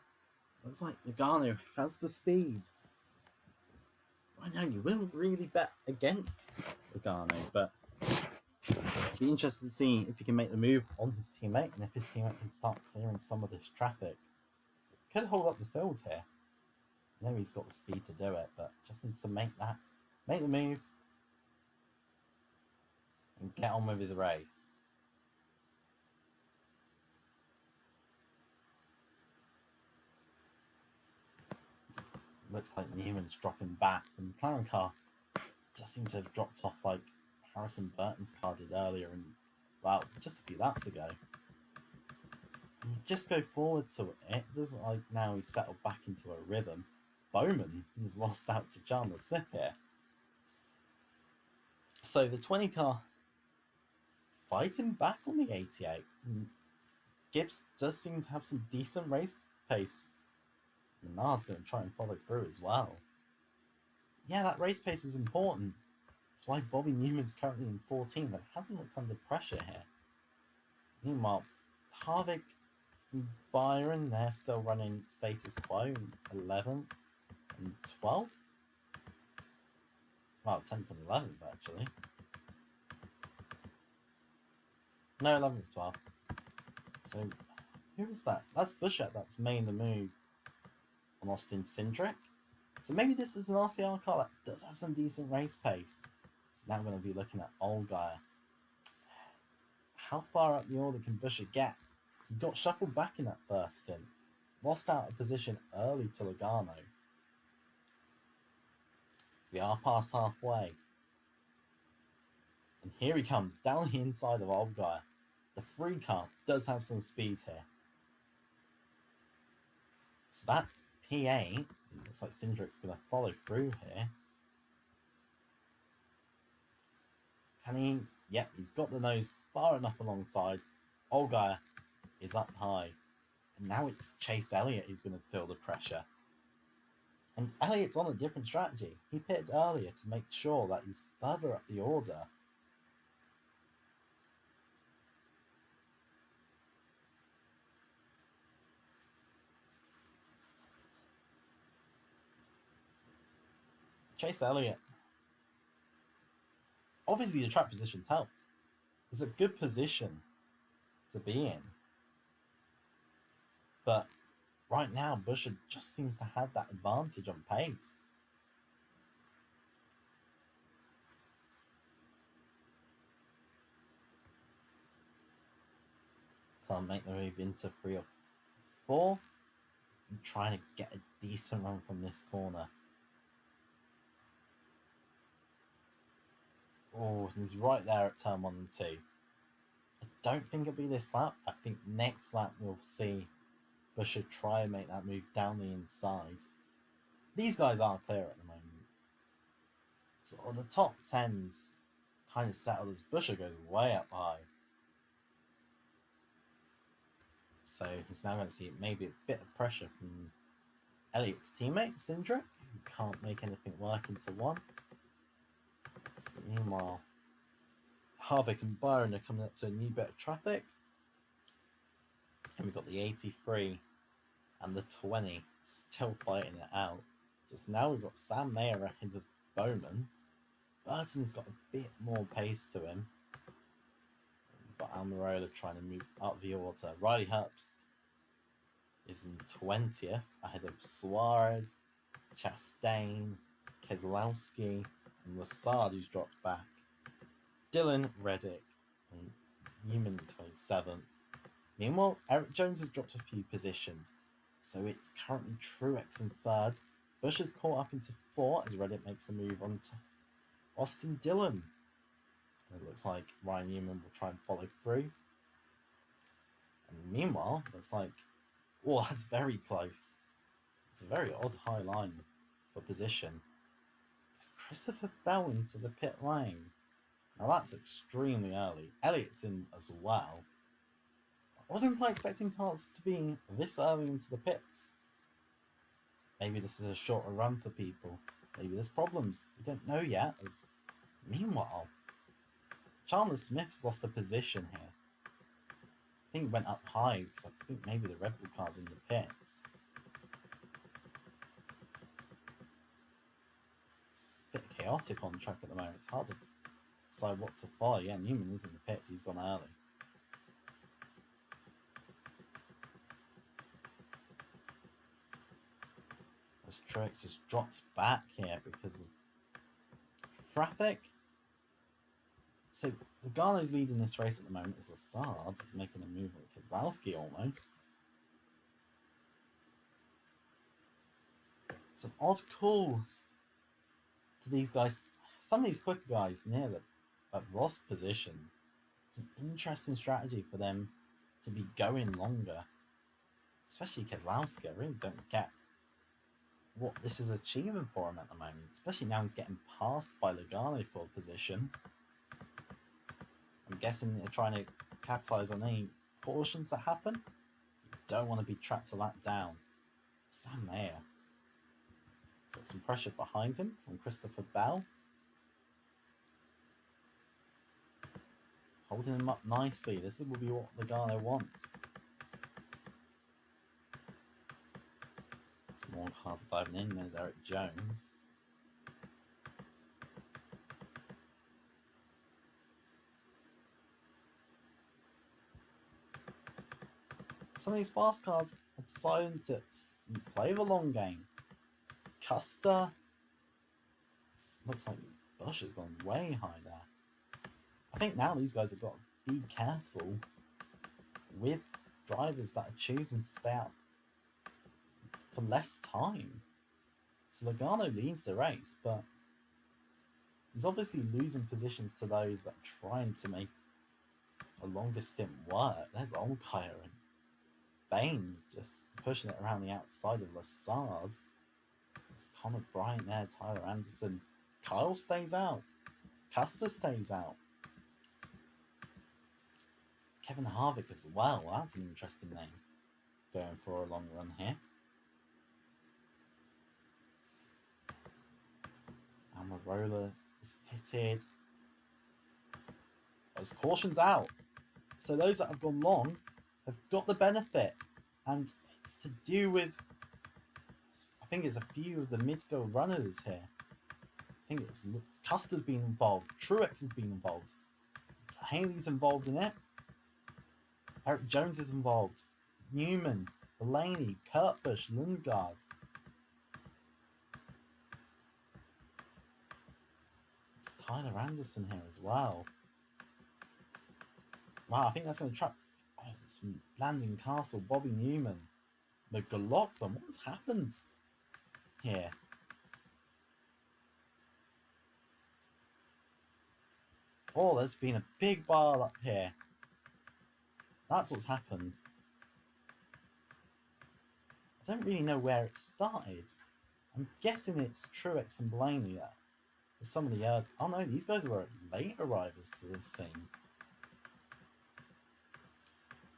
looks like Logano has the speed. Right now, you wouldn't really bet against Logano, but it'd be interesting to see if he can make the move on his teammate and if his teammate can start clearing some of this traffic. Could hold up the field here. I know he's got the speed to do it, but just needs to make the move and get on with his race. Looks like Newman's dropping back, and the McLaren car just seems to have dropped off like Harrison Burton's car did earlier, and well, just a few laps ago. And you just go forward to it. It doesn't like now he's settled back into a rhythm. Bowman has lost out to Chandler Smith here. So the 20 car fighting back on the 88. And Gibbs does seem to have some decent race pace. Menard's going to try and follow through as well. Yeah, that race pace is important. That's why Bobby Newman's currently in 14, but hasn't looked under pressure here. Meanwhile, Harvick and Byron, they're still running status quo, 11th and 12th. Well, 10th and 11th, actually. No, 11th and 12th. So, who was that? That's Buschett that's made the move on Austin Cindric. So maybe this is an RCR car that does have some decent race pace. So now I'm going to be looking at Allgaier. How far up the order can Buschett get? He got shuffled back in that first stint. Lost out of position early to Logano. We are past halfway. And here he comes, down the inside of Allgaier. The free car does have some speed here. So that's P8. It looks like Cindric's going to follow through here. Can he? Yep, he's got the nose far enough alongside. Allgaier is up high. And now it's Chase Elliott who's going to feel the pressure. And Elliott's on a different strategy. He pitted earlier to make sure that he's further up the order. Chase Elliott. Obviously, the track positions helps. It's a good position to be in. But right now, Buescher just seems to have that advantage on pace. Can't make the move into 3 or 4. I'm trying to get a decent run from this corner. Oh, he's right there at turn 1 and 2. I don't think it'll be this lap. I think next lap we'll see Buescher try and make that move down the inside. These guys are clear at the moment. So the top 10's kind of settled as Buescher goes way up high. So he's now going to see maybe a bit of pressure from Elliott's teammate, Cindric, who can't make anything work into 1. So meanwhile, Harvick and Byron are coming up to a new bit of traffic. And we've got the 83 and the 20 still fighting it out. Just now we've got Sam Mayer ahead of Bowman. Burton's got a bit more pace to him. We've got Almirola trying to move up the order. Riley Herbst is in 20th ahead of Suarez, Chastain, Keselowski, and Lassard, who's dropped back. Dillon, Reddick, and Newman 27th. Meanwhile, Eric Jones has dropped a few positions, so it's currently Truex in 3rd. Busch is caught up into 4 as Reddick makes a move on to Austin Dillon. And it looks like Ryan Newman will try and follow through. And meanwhile, looks like, oh, that's very close. It's a very odd high line for position. It's Christopher Bell into the pit lane. Now that's extremely early. Elliott's in as well. I wasn't quite expecting cars to be this early into the pits. Maybe this is a shorter run for people. Maybe there's problems. We don't know yet. Meanwhile, Chandler Smith's lost a position here. I think he went up high because I think maybe the Red Bull car's in the pits. It's a bit chaotic on track at the moment. It's hard to decide what to follow. Yeah, Newman is in the pits. He's gone early. As Truex just drops back here because of traffic. So Logano's leading this race at the moment as Lassard is making a move with Keselowski almost. It's an odd call to these guys. Some of these quicker guys near the lost positions. It's an interesting strategy for them to be going longer. Especially Keselowski. I really don't get what this is achieving for him at the moment. Especially now he's getting passed by Logano for position. I'm guessing they're trying to capitalize on any cautions that happen. You don't want to be trapped to lap down. Sam Mayer. Got some pressure behind him from Christopher Bell. Holding him up nicely. This will be what Logano wants. Some more cars are diving in. There's Eric Jones. Some of these fast cars are deciding to play the long game. Custer. Looks like Busch has gone way high there. I think now these guys have got to be careful with drivers that are choosing to stay out for less time. So Logano leads the race, but he's obviously losing positions to those that are trying to make a longer stint work. There's Allgaier and Bain just pushing it around the outside of Lassard. There's Connor Bryant there, Tyler Anderson. Kyle stays out. Custer stays out. Kevin Harvick as well. That's an interesting name. Going for a long run here. Almirola is pitted. Those cautions out. So those that have gone long have got the benefit. And it's to do with, I think it's a few of the midfield runners here. I think it's Custer's been involved. Truex has been involved. Haley's involved in it. Eric Jones is involved. Newman, Blaney, Kurt Busch, Lundgaard. It's Tyler Anderson here as well. Wow, I think that's going to trap. Oh, it's Landon Castle, Bobby Newman, McLaughlin. What's happened here? Oh, there's been a big bar up here. That's what's happened. I don't really know where it started. I'm guessing it's Truex and Blaney that with some of the oh no, these guys were late arrivals to this scene.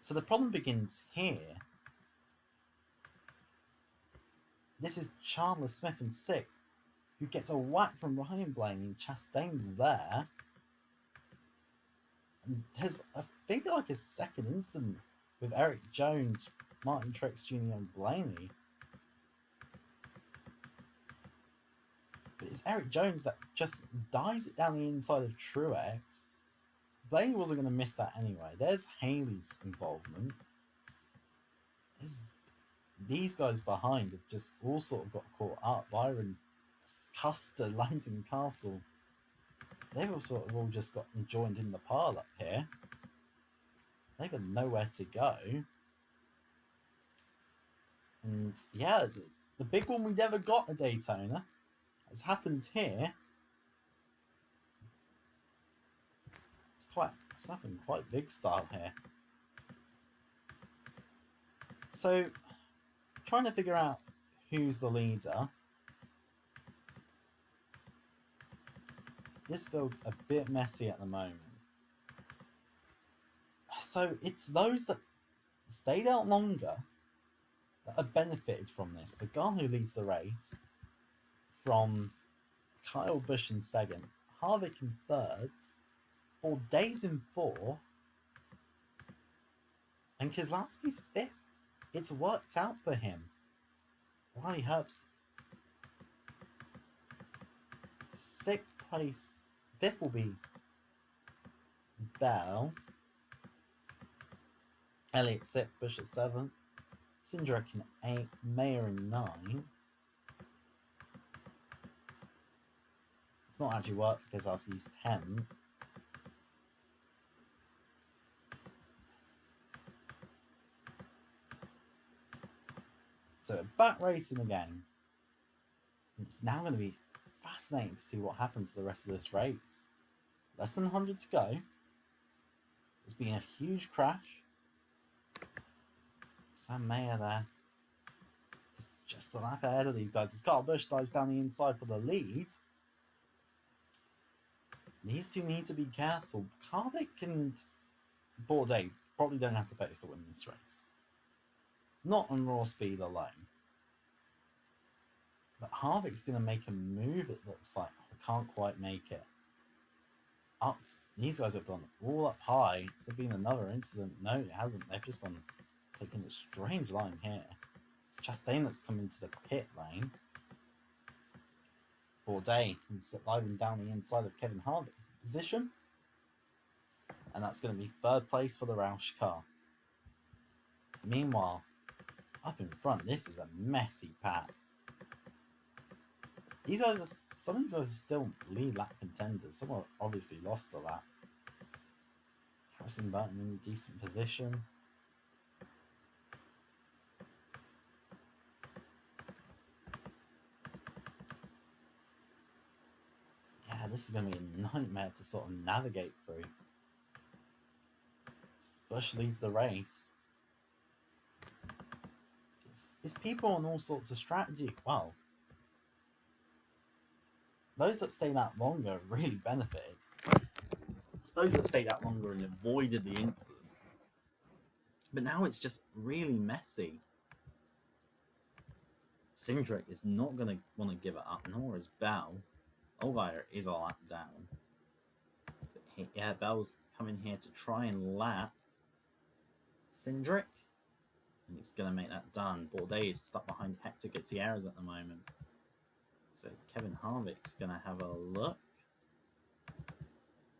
So the problem begins here. This is Chandler Smith in 6th, who gets a whack from Ryan Blaney. Chastain's there. And there's, I think, like a second incident with Eric Jones, Martin Truex Jr. and Blaney. But it's Eric Jones that just dives it down the inside of Truex. Blaney wasn't going to miss that anyway. There's Haley's involvement. There's these guys behind have just all sort of got caught up. Byron, Custer, Langton Castle. They've all sort of all just got joined in the pile up here. They've got nowhere to go. And yeah, the big one we never got at Daytona has happened here. It's happened quite big style here. So, trying to figure out who's the leader. This field's a bit messy at the moment. So it's those that stayed out longer that have benefited from this. The guy who leads the race from Kyle Busch in second, Harvick in third, Bourdais in fourth, and Keselowski's fifth. It's worked out for him. Riley Herbst, sixth place. Fifth will be Bell. Elliott sixth, Busch at seventh. Cindric in eighth, Mayer in ninth. It's not actually worked because Keselowski's 10th. So back racing again. It's now going to be fascinating to see what happens to the rest of this race. Less than 100 to go. There's been a huge crash. Sam Mayer there is just a lap ahead of these guys. As Kyle Busch dives down the inside for the lead. These two need to be careful. Harvick and Bourdais probably don't have the pace to win this race. Not on raw speed alone. But Harvick's going to make a move, it looks like. Can't quite make it. Up, these guys have gone all up high. Has there been another incident? No, it hasn't. They've just gone taking a strange line here. It's Chastain that's come into the pit lane. Bourdais is diving down the inside of Kevin Harvick position. And that's going to be third place for the Roush car. Meanwhile, up in front, this is a messy pack. These guys are, some of these guys are still lead lap contenders. Some are obviously lost the lap. Harrison Burton in a decent position. Yeah, this is going to be a nightmare to sort of navigate through. Busch leads the race. It's people on all sorts of strategy. Wow. Those that stayed out longer really benefited. Those that stayed out longer and avoided the incident. But now it's just really messy. Cindric is not going to want to give it up, nor is Bell. Allgaier is a lap down. But yeah, Bell's coming here to try and lap Cindric. And he's going to make that done. Bourdais is stuck behind Hector Gutierrez at the moment. So Kevin Harvick's going to have a look.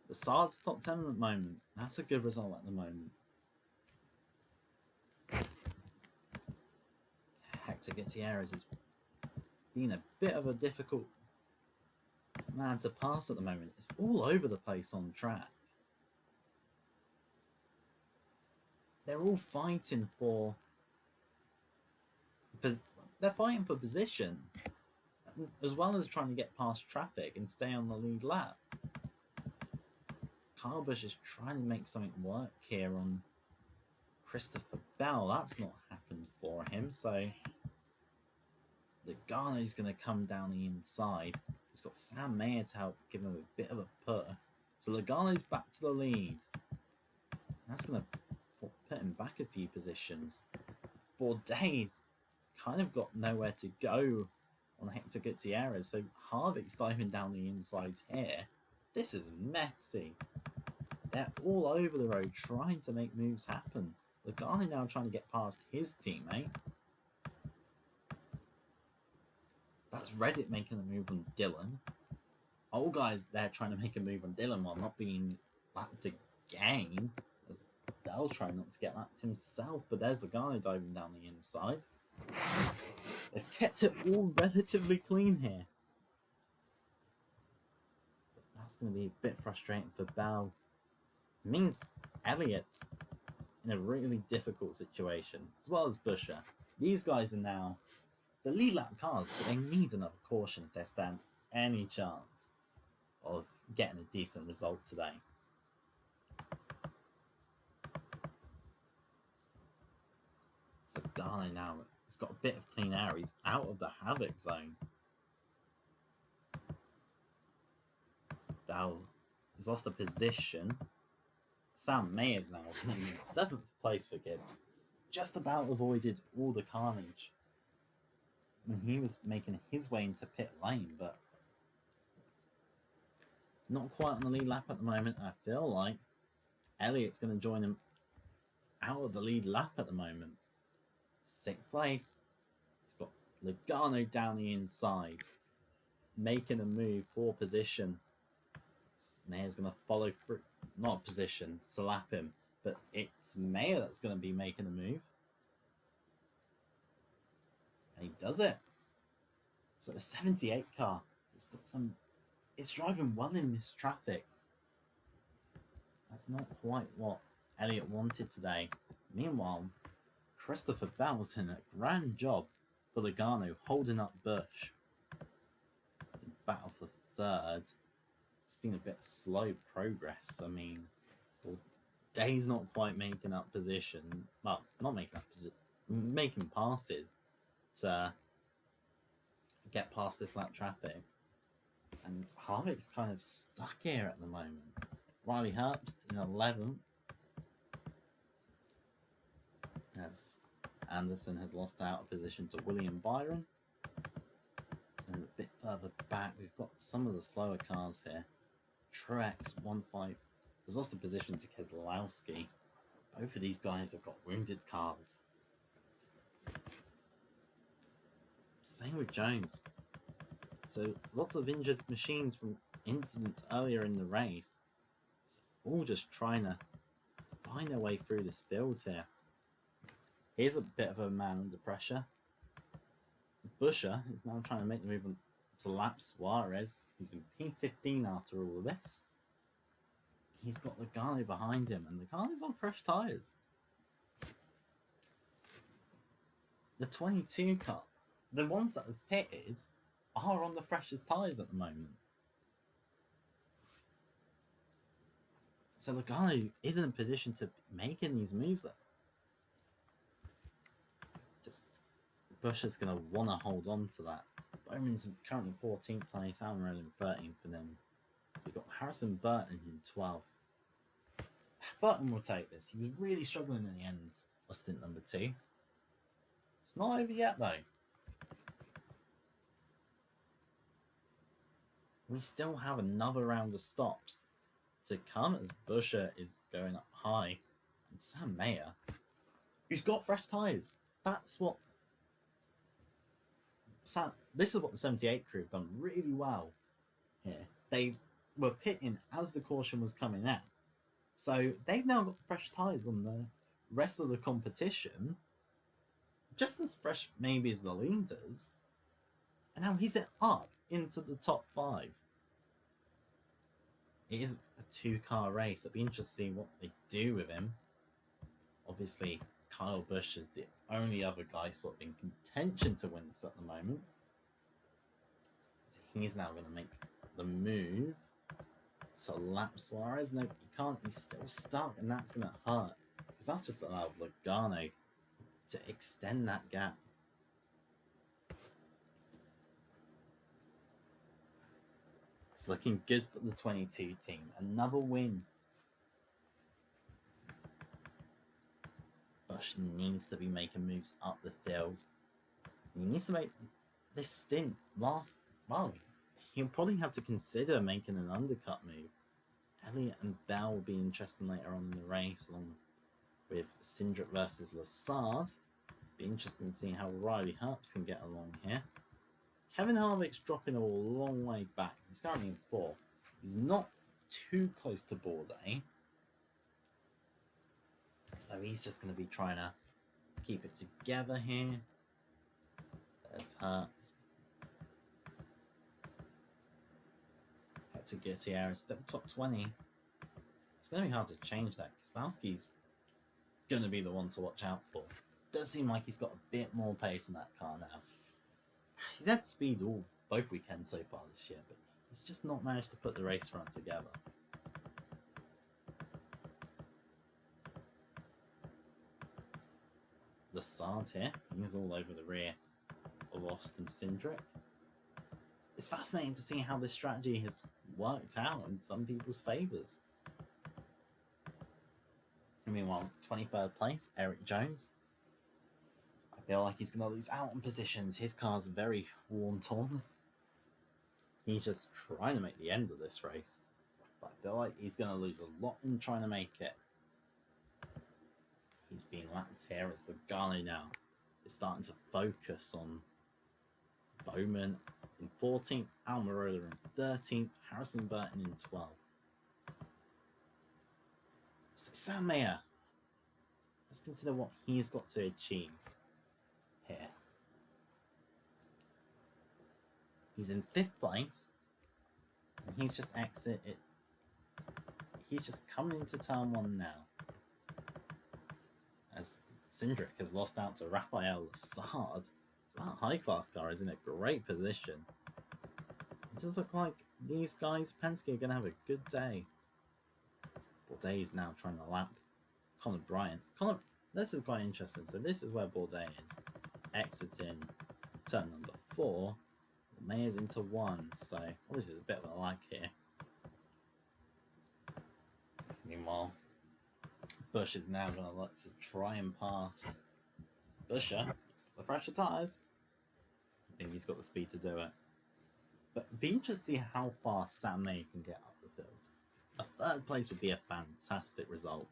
The Sard's top 10 at the moment. That's a good result at the moment. Hector Gutierrez has been a bit of a difficult man to pass at the moment. It's all over the place on track. They're all fighting for... They're fighting for position, as well as trying to get past traffic and stay on the lead lap. Kyle Busch is trying to make something work here on Christopher Bell. That's not happened for him, so Logano's going to come down the inside. He's got Sam Mayer to help give him a bit of a push. So Logano's back to the lead. That's going to put him back a few positions. Bourdais kind of got nowhere to go on Hector Gutierrez, so Harvick's diving down the inside here. This is messy. They're all over the road trying to make moves happen. Logano now trying to get past his teammate. That's Reddit making a move on Dylan. Old guy's there trying to make a move on Dylan while not being lapped again. As Dell's trying not to get lapped himself, but there's Logano diving down the inside. They've kept it all relatively clean here. But that's going to be a bit frustrating for Bell. It means Elliott's in a really difficult situation, as well as Buescher. These guys are now the lead lap cars, but they need another caution if they stand any chance of getting a decent result today. So Garner now He's got a bit of clean air. He's out of the havoc zone. Dow has lost a position. Sam Mayer's now in 7th place for Gibbs. Just about avoided all the carnage when he was making his way into pit lane, but not quite on the lead lap at the moment. I feel like Elliott's going to join him out of the lead lap at the moment. 6th place. He's got Logano down the inside, making a move for position. Mayer's going to follow through, not position, slap him, but it's Mayer that's going to be making a move. And he does it. So the 78 car, it's driving well in this traffic. That's not quite what Elliott wanted today. Meanwhile, Christopher Bell's in a grand job for Logano, holding up Busch. Battle for 3rd. It's been a bit slow progress. I mean, Day's not quite making up position. Well, not making up position, making passes to get past this lap traffic. And Harvick's kind of stuck here at the moment. Riley Herbst in 11th. As Anderson has lost out a position to William Byron. And a bit further back, we've got some of the slower cars here. Truex 1.5 has lost a position to Keselowski. Both of these guys have got wounded cars. Same with Jones. So lots of injured machines from incidents earlier in the race. So all just trying to find their way through this field here. Here's a bit of a man under pressure. Buescher is now trying to make the move to lap Suarez. He's in P15 after all of this. He's got the guy behind him, and the guy's on fresh tyres. The 22 car, the ones that have pitted, are on the freshest tyres at the moment. So the guy is in a position to be making these moves. Just Buescher's going to want to hold on to that. Bowman's currently 14th place, Almirola in 13th for them. We've got Harrison Burton in 12th. Burton will take this. He was really struggling in the end of stint number 2. It's not over yet though. We still have another round of stops to come as Buescher is going up high. And Sam Mayer, who's got fresh tyres. That's what this is what the 78 crew have done really well here. They were pitting as the caution was coming out. So they've now got fresh tyres on the rest of the competition. Just as fresh maybe as the leaders. And now he's up into the top 5. It is a 2-car race. It'll be interesting to see what they do with him. Obviously, Kyle Busch is the only other guy sort of in contention to win this at the moment. So he's now going to make the move to lap Suarez. No, he can't. He's still stuck, and that's going to hurt. Because that's just allowed Logano to extend that gap. It's looking good for the 22 team. Another win. Busch needs to be making moves up the field. He needs to make this stint last. Well, he'll probably have to consider making an undercut move. Elliott and Bell will be interesting later on in the race, along with Cindric versus Lassard. Be interesting to see how Riley Herbst can get along here. Kevin Harvick's dropping a long way back. He's currently in 4th. He's not too close to Bourdais. So he's just going to be trying to keep it together here. There's Herbst. Head to Gutierrez, still top 20. It's going to be hard to change that. Keselowski's going to be the one to watch out for. Does seem like he's got a bit more pace in that car now. He's had speed both weekends so far this year, but he's just not managed to put the race run together. the start here. He's all over the rear of Austin Cindric. It's fascinating to see how this strategy has worked out in some people's favours. Meanwhile, 23rd place, Eric Jones. I feel like he's going to lose out on positions. His car's very worn-torn. He's just trying to make the end of this race. But I feel like he's going to lose a lot in trying to make it. He's being lapped here as the Logano now is starting to focus on Bowman in 14th, Almirola in 13th, Harrison Burton in 12th. So Sam Mayer, let's consider what he's got to achieve here. He's in 5th place, and he's just exited. He's just coming into turn 1 now, as Cindric has lost out to Rafael Lassard. So that high-class car is in a great position. It does look like these guys, Penske, are going to have a good day. Bourdais is now trying to lap Conor Bryant. This is quite interesting. So this is where Bourdais is exiting turn number 4. Mayer's into 1. So obviously there's a bit of a lag here. Meanwhile, Busch is now going to look to try and pass Buescher. The fresher tyres. I think he's got the speed to do it. But it'd be interesting to see how far Sam Mayer can get up the field. A 3rd place would be a fantastic result.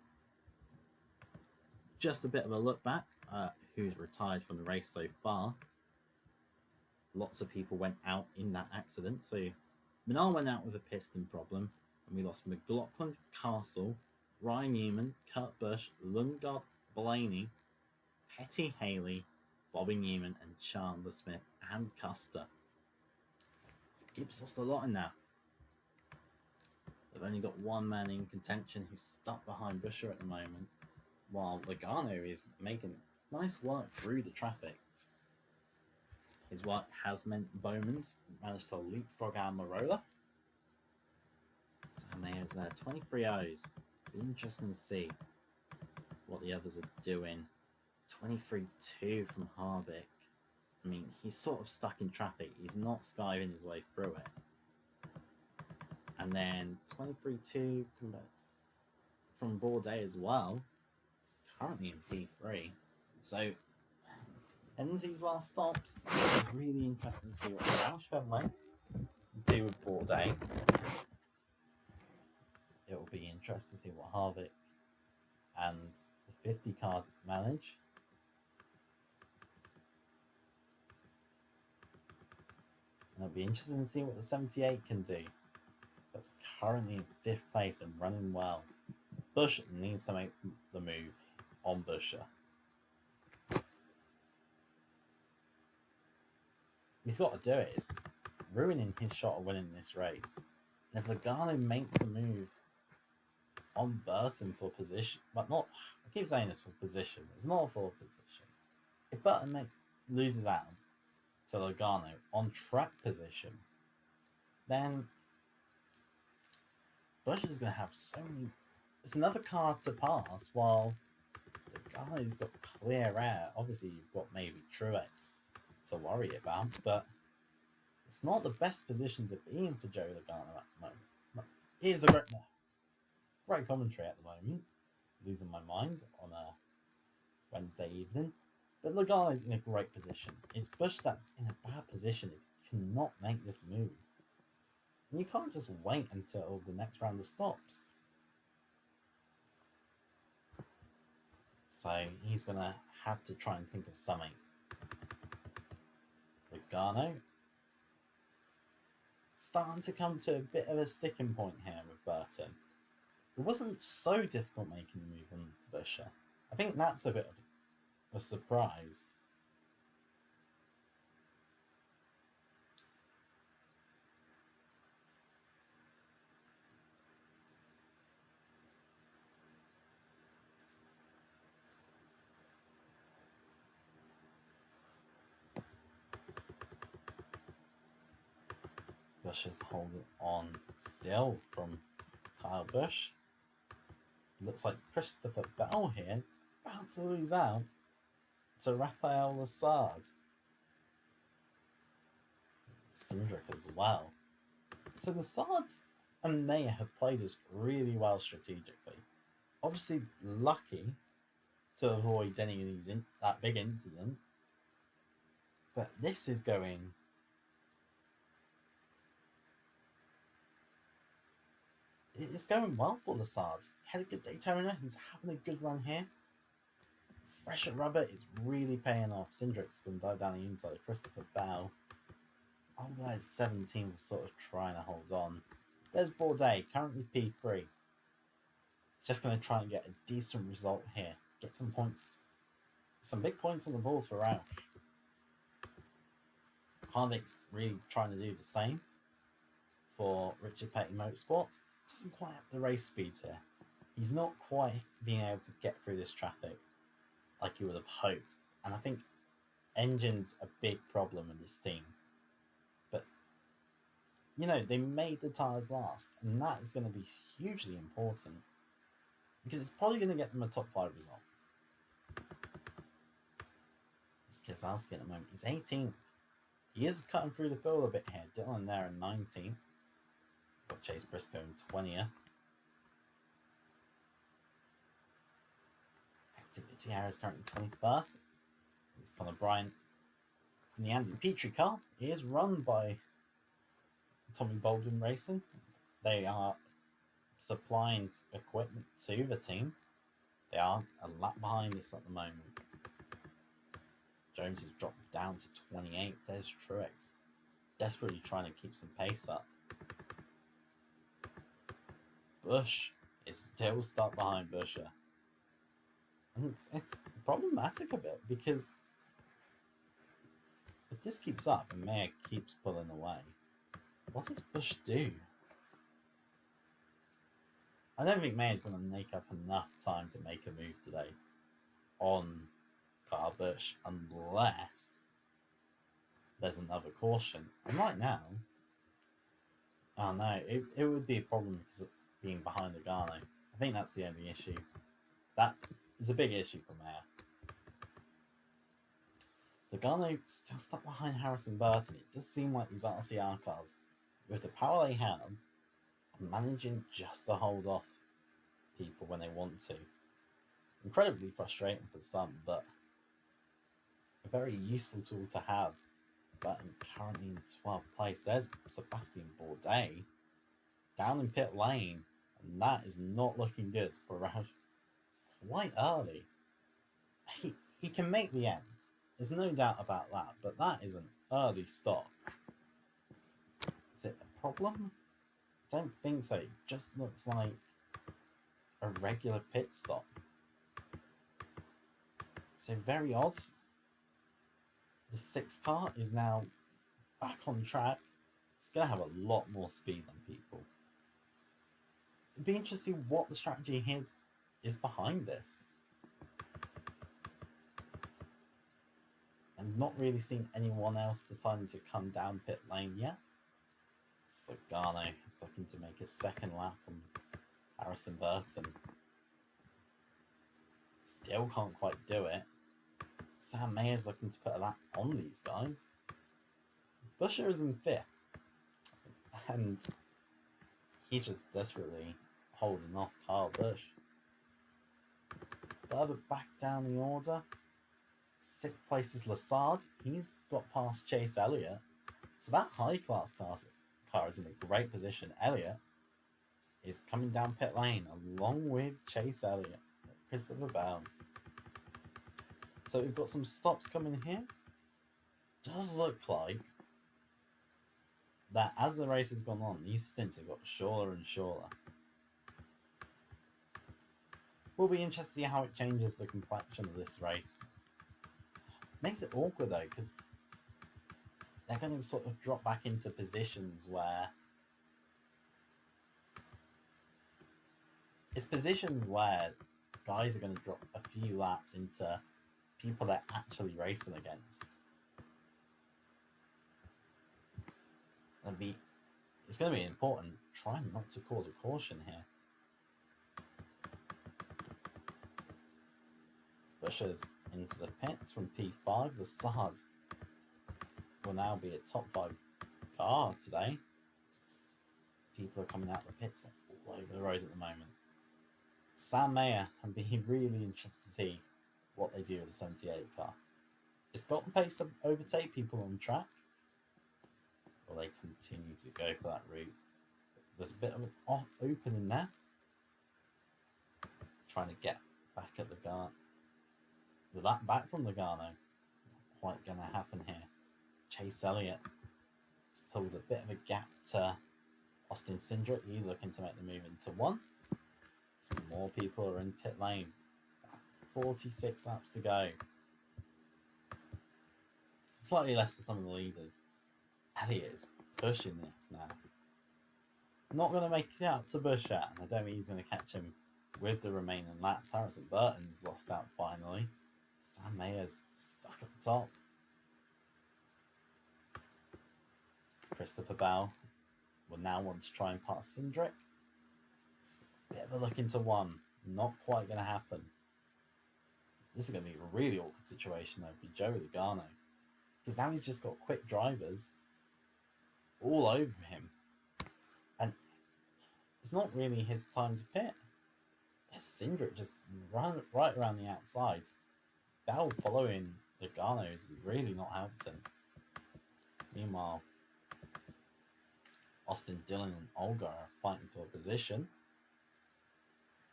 Just a bit of a look back at who's retired from the race so far. Lots of people went out in that accident. So Minardi went out with a piston problem, and we lost McLaughlin, Castle, Ryan Newman, Kurt Busch, Lundgaard, Blaney, Petty Haley, Bobby Newman, and Chandler Smith, and Custer. Gibbs lost a lot in that. They've only got one man in contention who's stuck behind Buescher at the moment, while Logano is making nice work through the traffic. His work has meant Bowman's managed to leapfrog Almirola. Sam Mayer's there, 23 O's. Be interesting to see what the others are doing. 23-2 from Harvick. I mean, he's sort of stuck in traffic. He's not skiving his way through it. And then 23-2 from Bourdais as well. He's currently in P3. So, ends these last stops. It's really interesting to see what Roush Fenway do with Bourdais. It will be interesting to see what Harvick and the 50 car manage. And it'll be interesting to see what the 78 can do. That's currently in 5th place and running well. Busch needs to make the move on Buescher. He's got to do it. It's ruining his shot of winning this race. And if Logano makes the move on Burton for position, but not, I keep saying this for position, it's not for position. If Burton loses out to Logano on track position, then Busch is going to have so many. It's another car to pass while Logano's got clear air. Obviously, you've got maybe Truex to worry about, but it's not the best position to be in for Joe Logano at the moment. Here's a great commentary at the moment, losing my mind on a Wednesday evening. But Logano's in a great position. It's Busch that's in a bad position if you cannot make this move. And you can't just wait until the next round of stops. So he's going to have to try and think of something. Logano starting to come to a bit of a sticking point here with Burton. It wasn't so difficult making the move on Buescher. I think that's a bit of a surprise. Buescher's holding on still from Kyle Busch. Looks like Christopher Bell here is about to lose out. to Rafael Lassard. Cindric as well. So Lassard and Mayer have played this really well strategically. Obviously lucky to avoid any of these that big incident, but this is going. It's going well for Lassard. He had a good Daytona. He's having a good run here. Fresher rubber is really paying off. Cindric's going to dive down the inside. Christopher Bell. Old guy's 17 was sort of trying to hold on. There's Bourdais, currently P3. Just going to try and get a decent result here. Get some points. Some big points on the board for Roush. Harvick's really trying to do the same for Richard Petty Motorsports. Doesn't quite have the race speed here. He's not quite being able to get through this traffic like you would have hoped. And I think engine's a big problem in this team. But, you know, they made the tyres last. And that is going to be hugely important. Because it's probably going to get them a top 5 result. This Keselowski at the moment, he's 18th. He is cutting through the field a bit here. Dylan there in 19th. Got Chase Briscoe in 20th. Activity area is currently 21st. It's Connor Bryant in the Andy Petrie car. It is run by Tommy Bolden Racing. They are supplying equipment to the team. They are a lap behind us at the moment. Jones has dropped down to 28th. There's Truex desperately trying to keep some pace up. Busch is still stuck behind Buescher. And it's problematic a bit because if this keeps up and Mayer keeps pulling away, what does Busch do? I don't think Mayer's going to make up enough time to make a move today on Kyle Busch unless there's another caution. And right now, oh no, it would be a problem because of being behind the Logano. I think that's the only issue. That is a big issue for Mayer. Logano still stuck behind Harrison Burton. It does seem like these RCR cars, with the power they have, are managing just to hold off people when they want to. Incredibly frustrating for some, but a very useful tool to have. Burton currently in 12th place. There's Sebastian Bourdais down in pit lane, and that is not looking good for Roush. It's quite early. He can make the end. There's no doubt about that, but that is an early stop. Is it a problem? I don't think so. It just looks like a regular pit stop. So very odd. The 6th car is now back on track. It's going to have a lot more speed than people. It'd be interesting to see what the strategy is behind this. I've not really seen anyone else deciding to come down pit lane yet. So Logano is looking to make a second lap on Harrison Burton. Still can't quite do it. Sam Mayer's looking to put a lap on these guys. Buescher is in 5th. And he's just desperately holding off Kyle Busch. Further back down the order, 6th place is Lassard. He's got past Chase Elliott. So that high-class car is in a great position. Elliott is coming down pit lane along with Chase Elliott, Christopher Bell. So we've got some stops coming here. Does look like that as the race has gone on, these stints have got shorter and shorter. We'll be interested to see how it changes the complexion of this race. Makes it awkward though, because they're going to sort of drop back into positions where guys are going to drop a few laps into people they're actually racing against. It's going to be important trying not to cause a caution here. Buescher's into the pits from P5. The Sard will now be a top 5 car today. People are coming out of the pits all over the road at the moment. Sam Mayer, and be really interested to see what they do with the 78 car. It's got the pace to overtake people on track, or they continue to go for that route. There's a bit of an opening there. Trying to get back at the back from Logano. Not quite going to happen here. Chase Elliott has pulled a bit of a gap to Austin Cindric. He's looking to make the move into 1. Some more people are in pit lane. 46 laps to go. Slightly less for some of the leaders. Elliott is pushing this now. Not going to make it out to Busher, and I don't think he's going to catch him with the remaining laps. Harrison Burton's lost out finally. Sam Mayer's stuck up top. Christopher Bell will now want to try and pass Cindric. It's a bit of a look into 1. Not quite going to happen. This is going to be a really awkward situation though for Joey Logano. Because now he's just got quick drivers all over him. And it's not really his time to pit. There's Cindric just run right around the outside. Bell following Logano is really not helped him. Meanwhile, Austin Dillon and Olga are fighting for a position.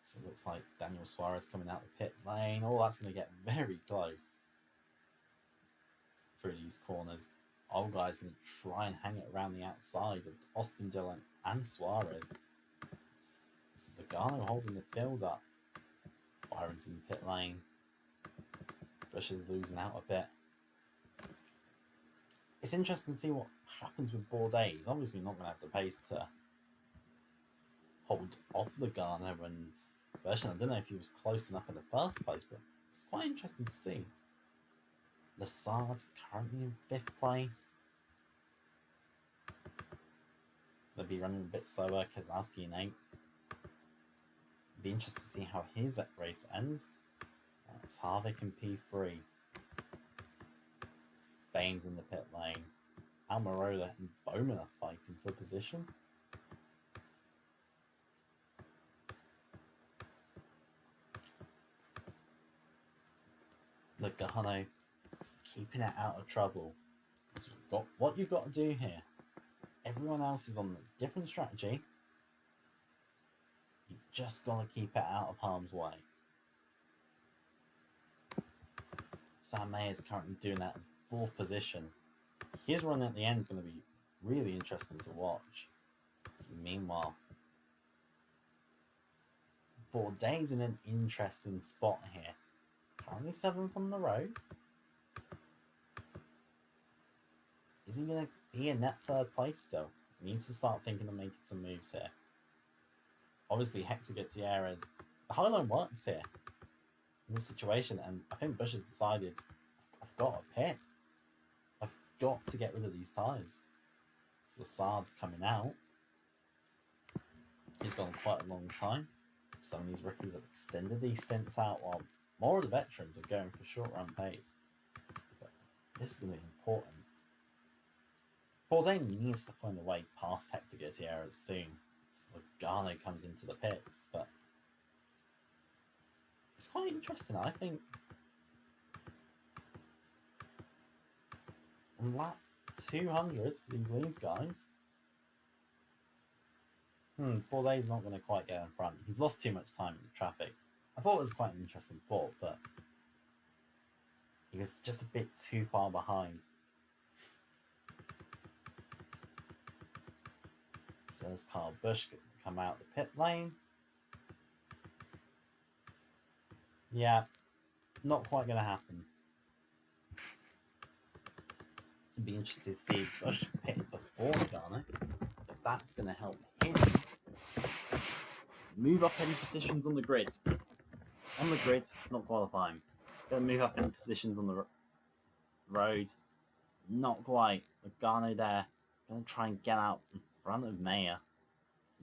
So it looks like Daniel Suarez coming out the pit lane. Oh, that's going to get very close through these corners. Olga is going to try and hang it around the outside of Austin Dillon and Suarez. This is Logano holding the field up. Byron's in the pit lane. Bush is losing out a bit. It's interesting to see what happens with Bourdais. He's obviously not going to have the pace to hold off Logano and Bershon. I don't know if he was close enough in the first place, but it's quite interesting to see. Lassard currently in 5th place. They'll be running a bit slower. Keselowski in 8th. Be interested to see how his race ends. It's Harvick in P3. Baines in the pit lane. Almirola and Bowman are fighting for position. Logano is keeping it out of trouble. What you've got to do here. Everyone else is on a different strategy. You just got to keep it out of harm's way. Sam Mayer is currently doing that in 4th position. His run at the end is going to be really interesting to watch. So meanwhile, Bourdais in an interesting spot here. Currently 7th on the road. Is he going to be in that 3rd place still? He needs to start thinking of making some moves here. Obviously, Hector Gutierrez. The high line works here in this situation, and I think Bush has decided, I've got to pit. I've got to get rid of these tyres. So Lassard's coming out. He's gone quite a long time. Some of these rookies have extended these stints out, while more of the veterans are going for short run pace. But this is going to be important. Bourdais needs to find a way past Hector Gutierrez soon. So Logano comes into the pits, but it's quite interesting, I think. On lap 200 for these lead guys. Bourdais not going to quite get in front. He's lost too much time in the traffic. I thought it was quite an interesting thought, but he was just a bit too far behind. So there's Kyle Busch come out the pit lane. Yeah, not quite going to happen. It'd be interesting to see Busch pit before Logano, but that's going to help him move up any positions on the grid. On the grid, not qualifying. Going to move up any positions on the road. Not quite. Logano there. Going to try and get out in front of Mayer.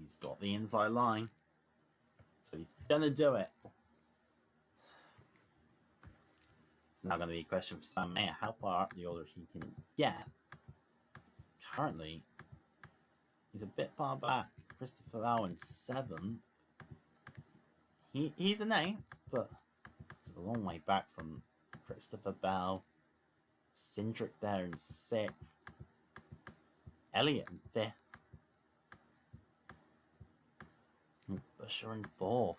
He's got the inside line. So he's going to do it. It's now going to be a question for Sam Mayer how far up the order he can get. Currently, he's a bit far back. Christopher Owen 7th. He's an 8th, but it's a long way back from Christopher Bell. Cindric there in 6th. Elliott in 5th. And Busher in 4th.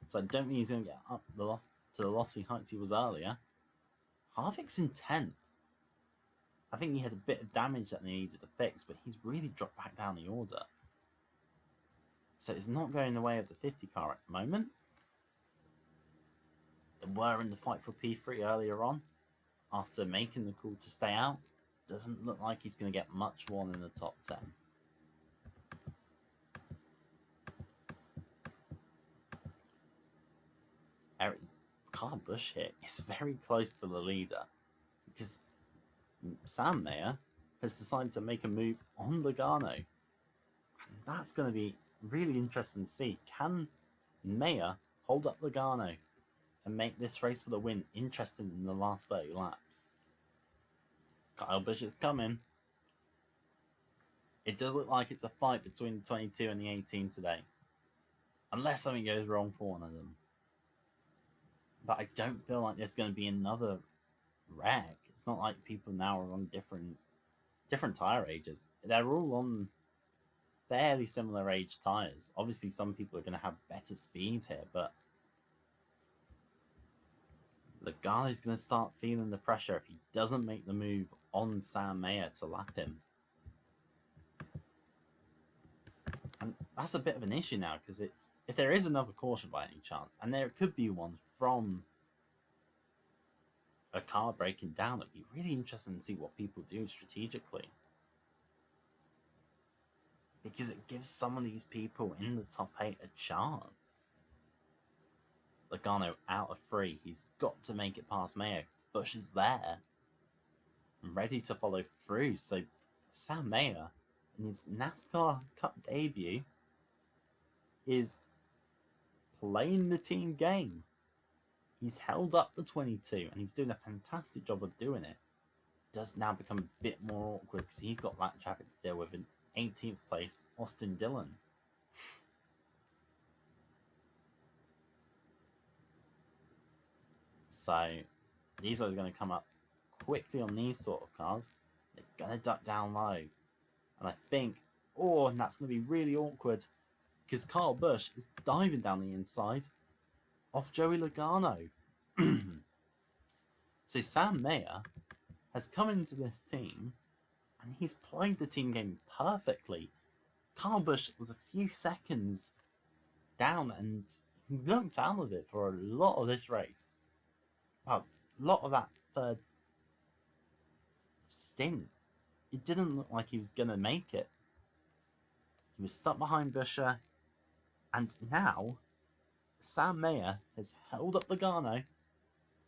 So I don't think he's going to get up to the lofty heights he was earlier. Harvick's in 10th. I think he had a bit of damage that he needed to fix, but he's really dropped back down the order. So it's not going the way of the 50 car at the moment. They were in the fight for P3 earlier on. After making the call to stay out, doesn't look like he's going to get much more than the top 10. Kyle Busch here is very close to the leader because Sam Mayer has decided to make a move on Logano. And that's going to be really interesting to see. Can Mayer hold up Logano and make this race for the win interesting in the last 30 laps? Kyle Busch is coming. It does look like it's a fight between the 22 and the 18 today. Unless something goes wrong for one of them. But I don't feel like there's going to be another wreck. It's not like people now are on different tyre ages. They're all on fairly similar age tyres. Obviously, some people are going to have better speed here, but the guy's going to start feeling the pressure if he doesn't make the move on Sam Mayer to lap him. And that's a bit of an issue now, because if there is another caution by any chance, and there could be one from a car breaking down, it'd be really interesting to see what people do strategically. Because it gives some of these people in the top 8 a chance. Logano out of 3. He's got to make it past Mayer. Busch is there, ready to follow through. So Sam Mayer, in his NASCAR Cup debut, is playing the team game. He's held up the 22, and he's doing a fantastic job of doing it. Does now become a bit more awkward because he's got that traffic to deal with in 18th place, Austin Dillon. So these guys are going to come up quickly on these sort of cars. They're going to duck down low. And I think, and that's going to be really awkward because Kyle Busch is diving down the inside off Joey Logano. So Sam Mayer has come into this team and he's played the team game perfectly. Kyle Busch was a few seconds down and he looked out of it for a lot of this race. Well, a lot of that third stint. It didn't look like he was going to make it. He was stuck behind Buscher, and now Sam Mayer has held up Logano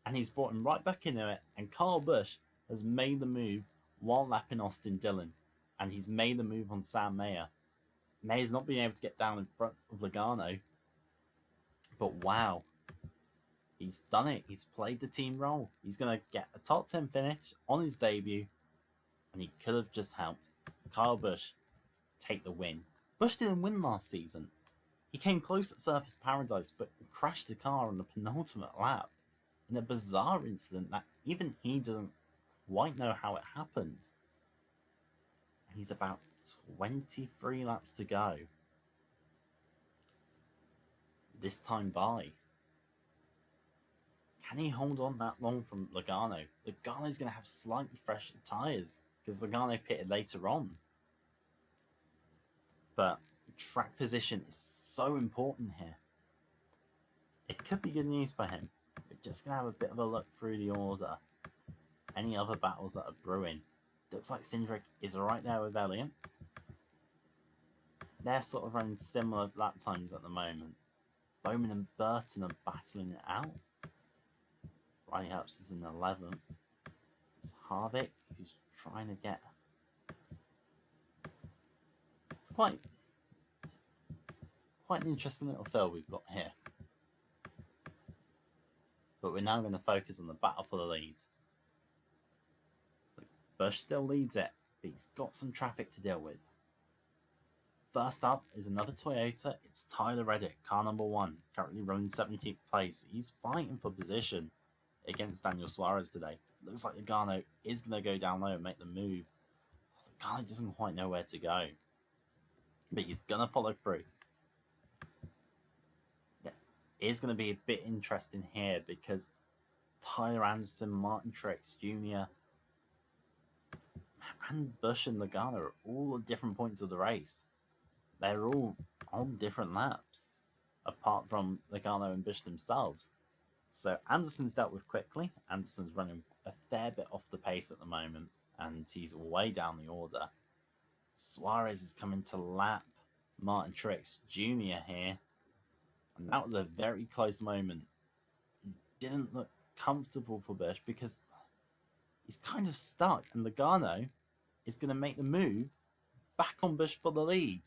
and he's brought him right back into it, and Kyle Busch has made the move while lapping Austin Dillon, and he's made the move on Sam Mayer. Mayer's not been able to get down in front of Logano, but wow, he's done it. He's played the team role. He's going to get a top 10 finish on his debut, and he could have just helped Kyle Busch take the win. Busch didn't win last season. He came close at Surface Paradise, but crashed the car on the penultimate lap in a bizarre incident that even he doesn't quite know how it happened. And he's about 23 laps to go. This time by. Can he hold on that long from Logano? Logano's going to have slightly fresher tyres because Logano pitted later on. But track position is so important here. It could be good news for him. We're just going to have a bit of a look through the order. Any other battles that are brewing. Looks like Cindric is right there with Elliott. They're sort of running similar lap times at the moment. Bowman and Burton are battling it out. Riley Herbst is in 11th. It's Harvick who's trying to get... It's quite an interesting little field we've got here. But we're now going to focus on the battle for the lead. Busch still leads it, but he's got some traffic to deal with. First up is another Toyota. It's Tyler Reddick, car number 1, currently running 17th place. He's fighting for position against Daniel Suarez today. Looks like Logano is going to go down low and make the move. Logano doesn't quite know where to go, but he's going to follow through. Yeah, it's going to be a bit interesting here because Tyler Anderson, Martin Truex Jr., and Busch and Logano are all at different points of the race. They're all on different laps, apart from Logano and Busch themselves. So Anderson's dealt with quickly. Anderson's running a fair bit off the pace at the moment, and he's way down the order. Suarez is coming to lap Martin Truex Jr. here, and that was a very close moment. It didn't look comfortable for Busch because he's kind of stuck, and Logano is going to make the move back on Busch for the lead.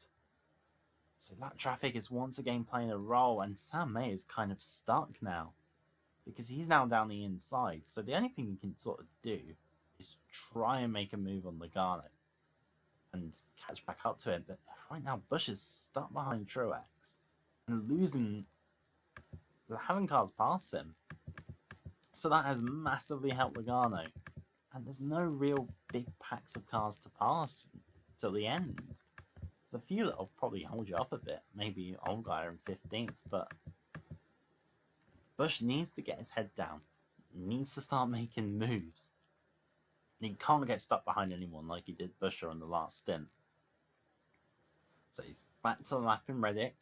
So that traffic is once again playing a role, and Sam May is kind of stuck now because he's now down the inside. So the only thing he can sort of do is try and make a move on Logano and catch back up to him. But right now, Busch is stuck behind Truex and losing, having cars pass him. So that has massively helped Logano. And there's no real big packs of cars to pass till the end. There's a few that will probably hold you up a bit. Maybe Allgaier in 15th, but Busch needs to get his head down. He needs to start making moves. He can't get stuck behind anyone like he did Buescher on the last stint. So he's back to the lap in Reddick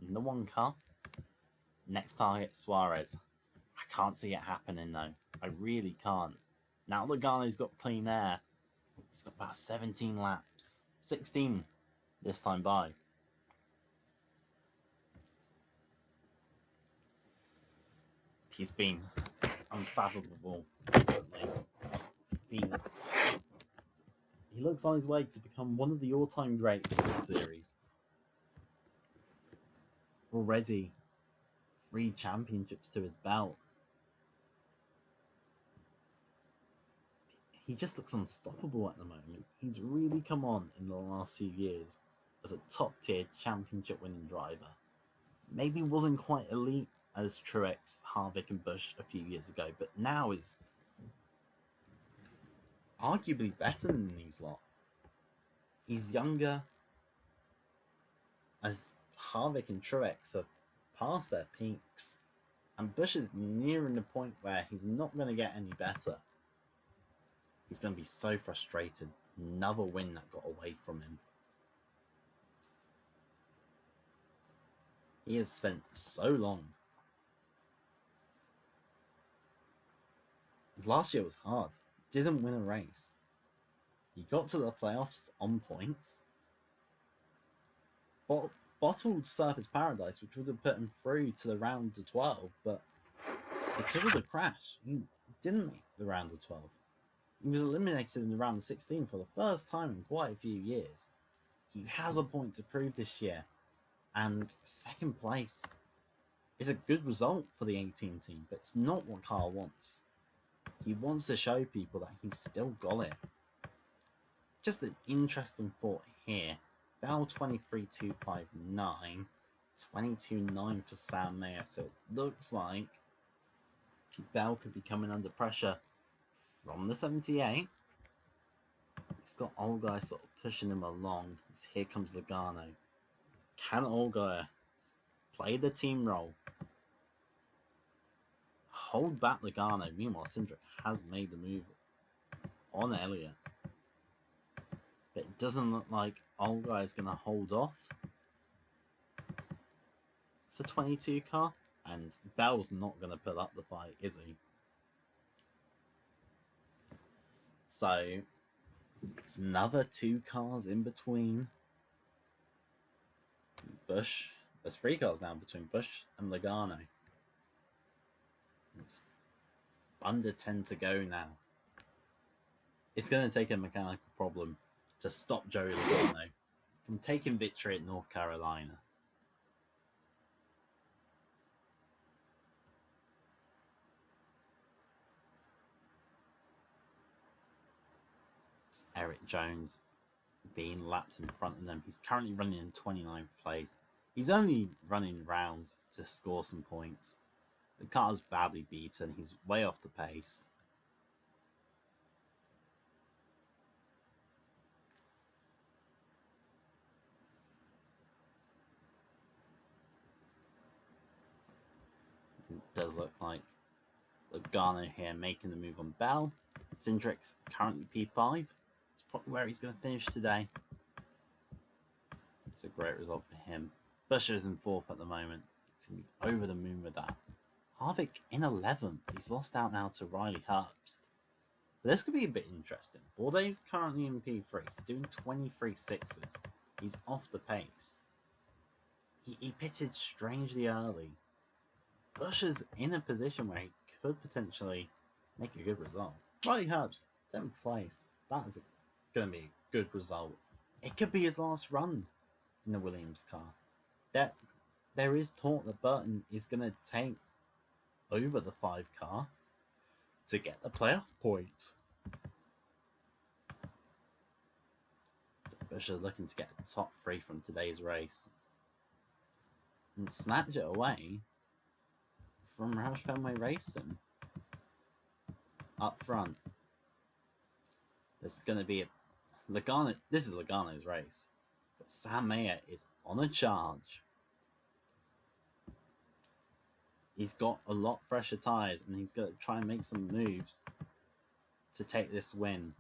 in the 1 car. Next target, Suarez. I can't see it happening though. I really can't. Now Logano's got clean air. He's got about 17 laps. 16 this time by. He's been unfathomable recently. He looks on his way to become one of the all-time greats of this series. Already 3 championships to his belt. He just looks unstoppable at the moment. He's really come on in the last few years as a top-tier championship-winning driver. Maybe wasn't quite elite as Truex, Harvick and Busch a few years ago, but now is arguably better than these lot. He's younger, as Harvick and Truex have passed their peaks, and Busch is nearing the point where he's not going to get any better. He's going to be so frustrated. Another win that got away from him. He has spent so long. Last year was hard. Didn't win a race. He got to the playoffs on points. Bottled Surface Paradise, which would have put him through to the round of 12, but because of the crash, he didn't make the round of 12. He was eliminated in the round of 16 for the first time in quite a few years. He has a point to prove this year, and second place is a good result for the 18 team, but it's not what Carl wants. He wants to show people that he's still got it. Just an interesting thought here. Bell 23259, 22.9 for Sam Mayer. So it looks like Bell could be coming under pressure from the 78. He's got Allgaier sort of pushing him along. Here comes Logano. Can Allgaier play the team role? Hold back Logano. Meanwhile, Cindric has made the move on Elliott. But it doesn't look like Allgaier is going to hold off for 22 car. And Bell's not going to put up the fight, is he? So, there's another 2 cars in between Busch. There's 3 cars now between Busch and Logano. It's under 10 to go now. It's going to take a mechanical problem to stop Joey Logano from taking victory at North Carolina. It's Eric Jones being lapped in front of them. He's currently running in 29th place. He's only running rounds to score some points. The car's badly beaten. He's way off the pace. It does look like Logano here making the move on Bell. Cindric's currently P5. It's probably where he's going to finish today. It's a great result for him. Buescher's in 4th at the moment. He's going to be over the moon with that. Harvick in 11th. He's lost out now to Riley Herbst. But this could be a bit interesting. Bourdais currently in P3. He's doing 23 sixes. He's off the pace. He pitted strangely early. Buescher's in a position where he could potentially make a good result. Riley Herbst, 10th place. That is going to be a good result. It could be his last run in the Williams car. There is talk that Burton is going to take over the 5 car to get the playoff points. So Buescher looking to get a top 3 from today's race and snatch it away from Roush Fenway Racing. Up front, there's going to be a Logano. This is Logano's race, but Sam Mayer is on a charge. He's got a lot fresher tyres, and he's going to try and make some moves to take this win.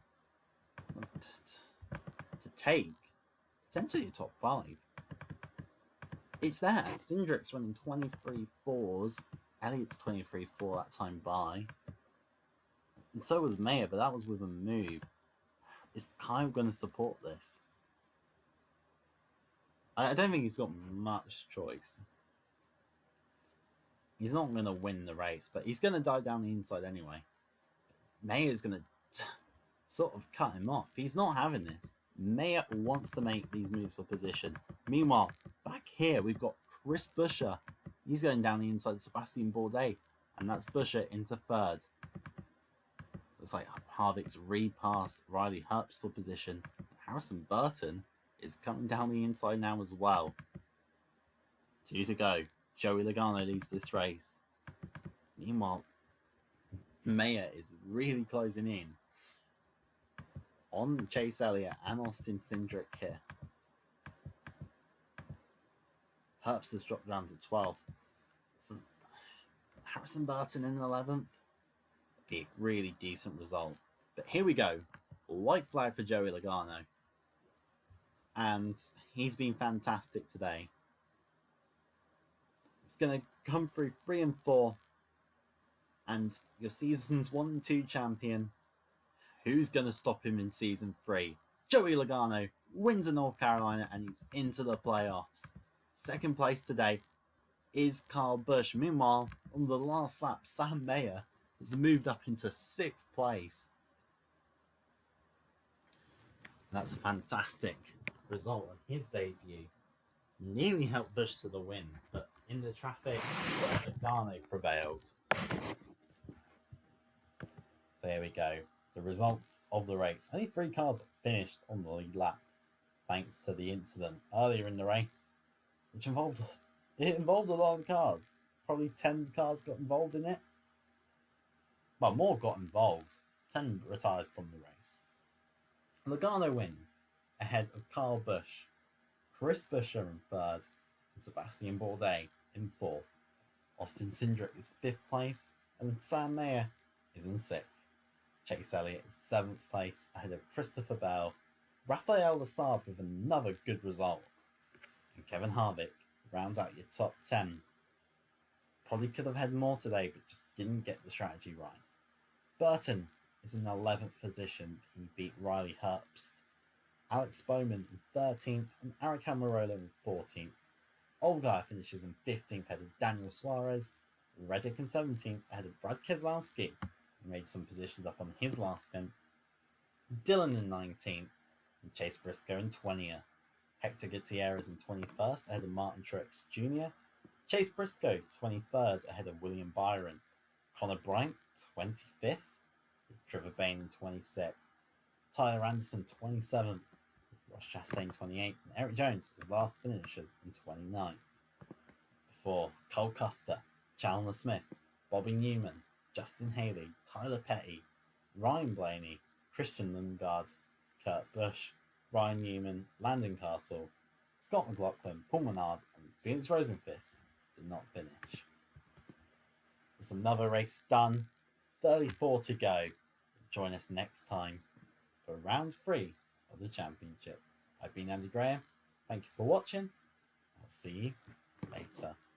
To take potentially a top 5. It's there. Cindric's running 23.4s. Elliott's 23.4 that time by. And so was Mayer, but that was with a move. Is Kyle going to support this? I don't think he's got much choice. He's not going to win the race, but he's going to dive down the inside anyway. Mayer's going to sort of cut him off. He's not having this. Mayer wants to make these moves for position. Meanwhile, back here, we've got Chris Buescher. He's going down the inside of Sebastian Bourdais, and that's Buescher into 3rd. Looks like Harvick's repassed Riley Herbst for position. Harrison Burton is coming down the inside now as well. 2 to go. Joey Logano leads this race. Meanwhile, Mayer is really closing in on Chase Elliott and Austin Cindric here. Herbst has dropped down to 12th. So Harrison Burton in 11th. Be a really decent result. But here we go. White flag for Joey Logano. And he's been fantastic today. It's going to come through 3 and 4. And your season's 1 and 2 champion. Who's going to stop him in season 3? Joey Logano wins in North Carolina and he's into the playoffs. 2nd place today is Kyle Busch. Meanwhile, on the last lap, Sam Mayer has moved up into 6th place. That's a fantastic result on his debut. Nearly helped Busch to the win, but in the traffic, Logano prevailed. So here we go. The results of the race. Only 3 cars finished on the lead lap, thanks to the incident earlier in the race, which involved a lot of cars. Probably 10 cars got involved in it. Well, more got involved. 10 retired from the race. Logano wins ahead of Kyle Busch, Chris Buescher in 3rd, and Sebastian Bourdais in 4th. Austin Cindric is 5th place, and Sam Mayer is in 6th. Chase Elliott is 7th place ahead of Christopher Bell. Rafael Lessard with another good result. And Kevin Harvick rounds out your top 10. Probably could have had more today, but just didn't get the strategy right. Burton is in 11th position. He beat Riley Herbst. Alex Bowman in 13th and Aric Almirola in 14th. Allgaier finishes in 15th ahead of Daniel Suarez. Reddick in 17th ahead of Brad Keselowski. He made some positions up on his last stint. Dillon in 19th and Chase Briscoe in 20th. Hector Gutierrez in 21st ahead of Martin Truex Jr. Chase Briscoe 23rd ahead of William Byron. Connor Bryant 25th. Trevor Bayne in 26th. Tyler Anderson 27th, Ross Chastain 28th, and Eric Jones was last finishers in 29th. Before Cole Custer, Chandler Smith, Bobby Newman, Justin Haley, Tyler Petty, Ryan Blaney, Christian Lundgaard, Kurt Busch, Ryan Newman, Landon Castle, Scott McLaughlin, Paul Menard, and Felix Rosenqvist did not finish. There's another race done, 34 to go. Join us next time for round 3 of the championship. I've been Andy Graham. Thank you for watching. I'll see you later.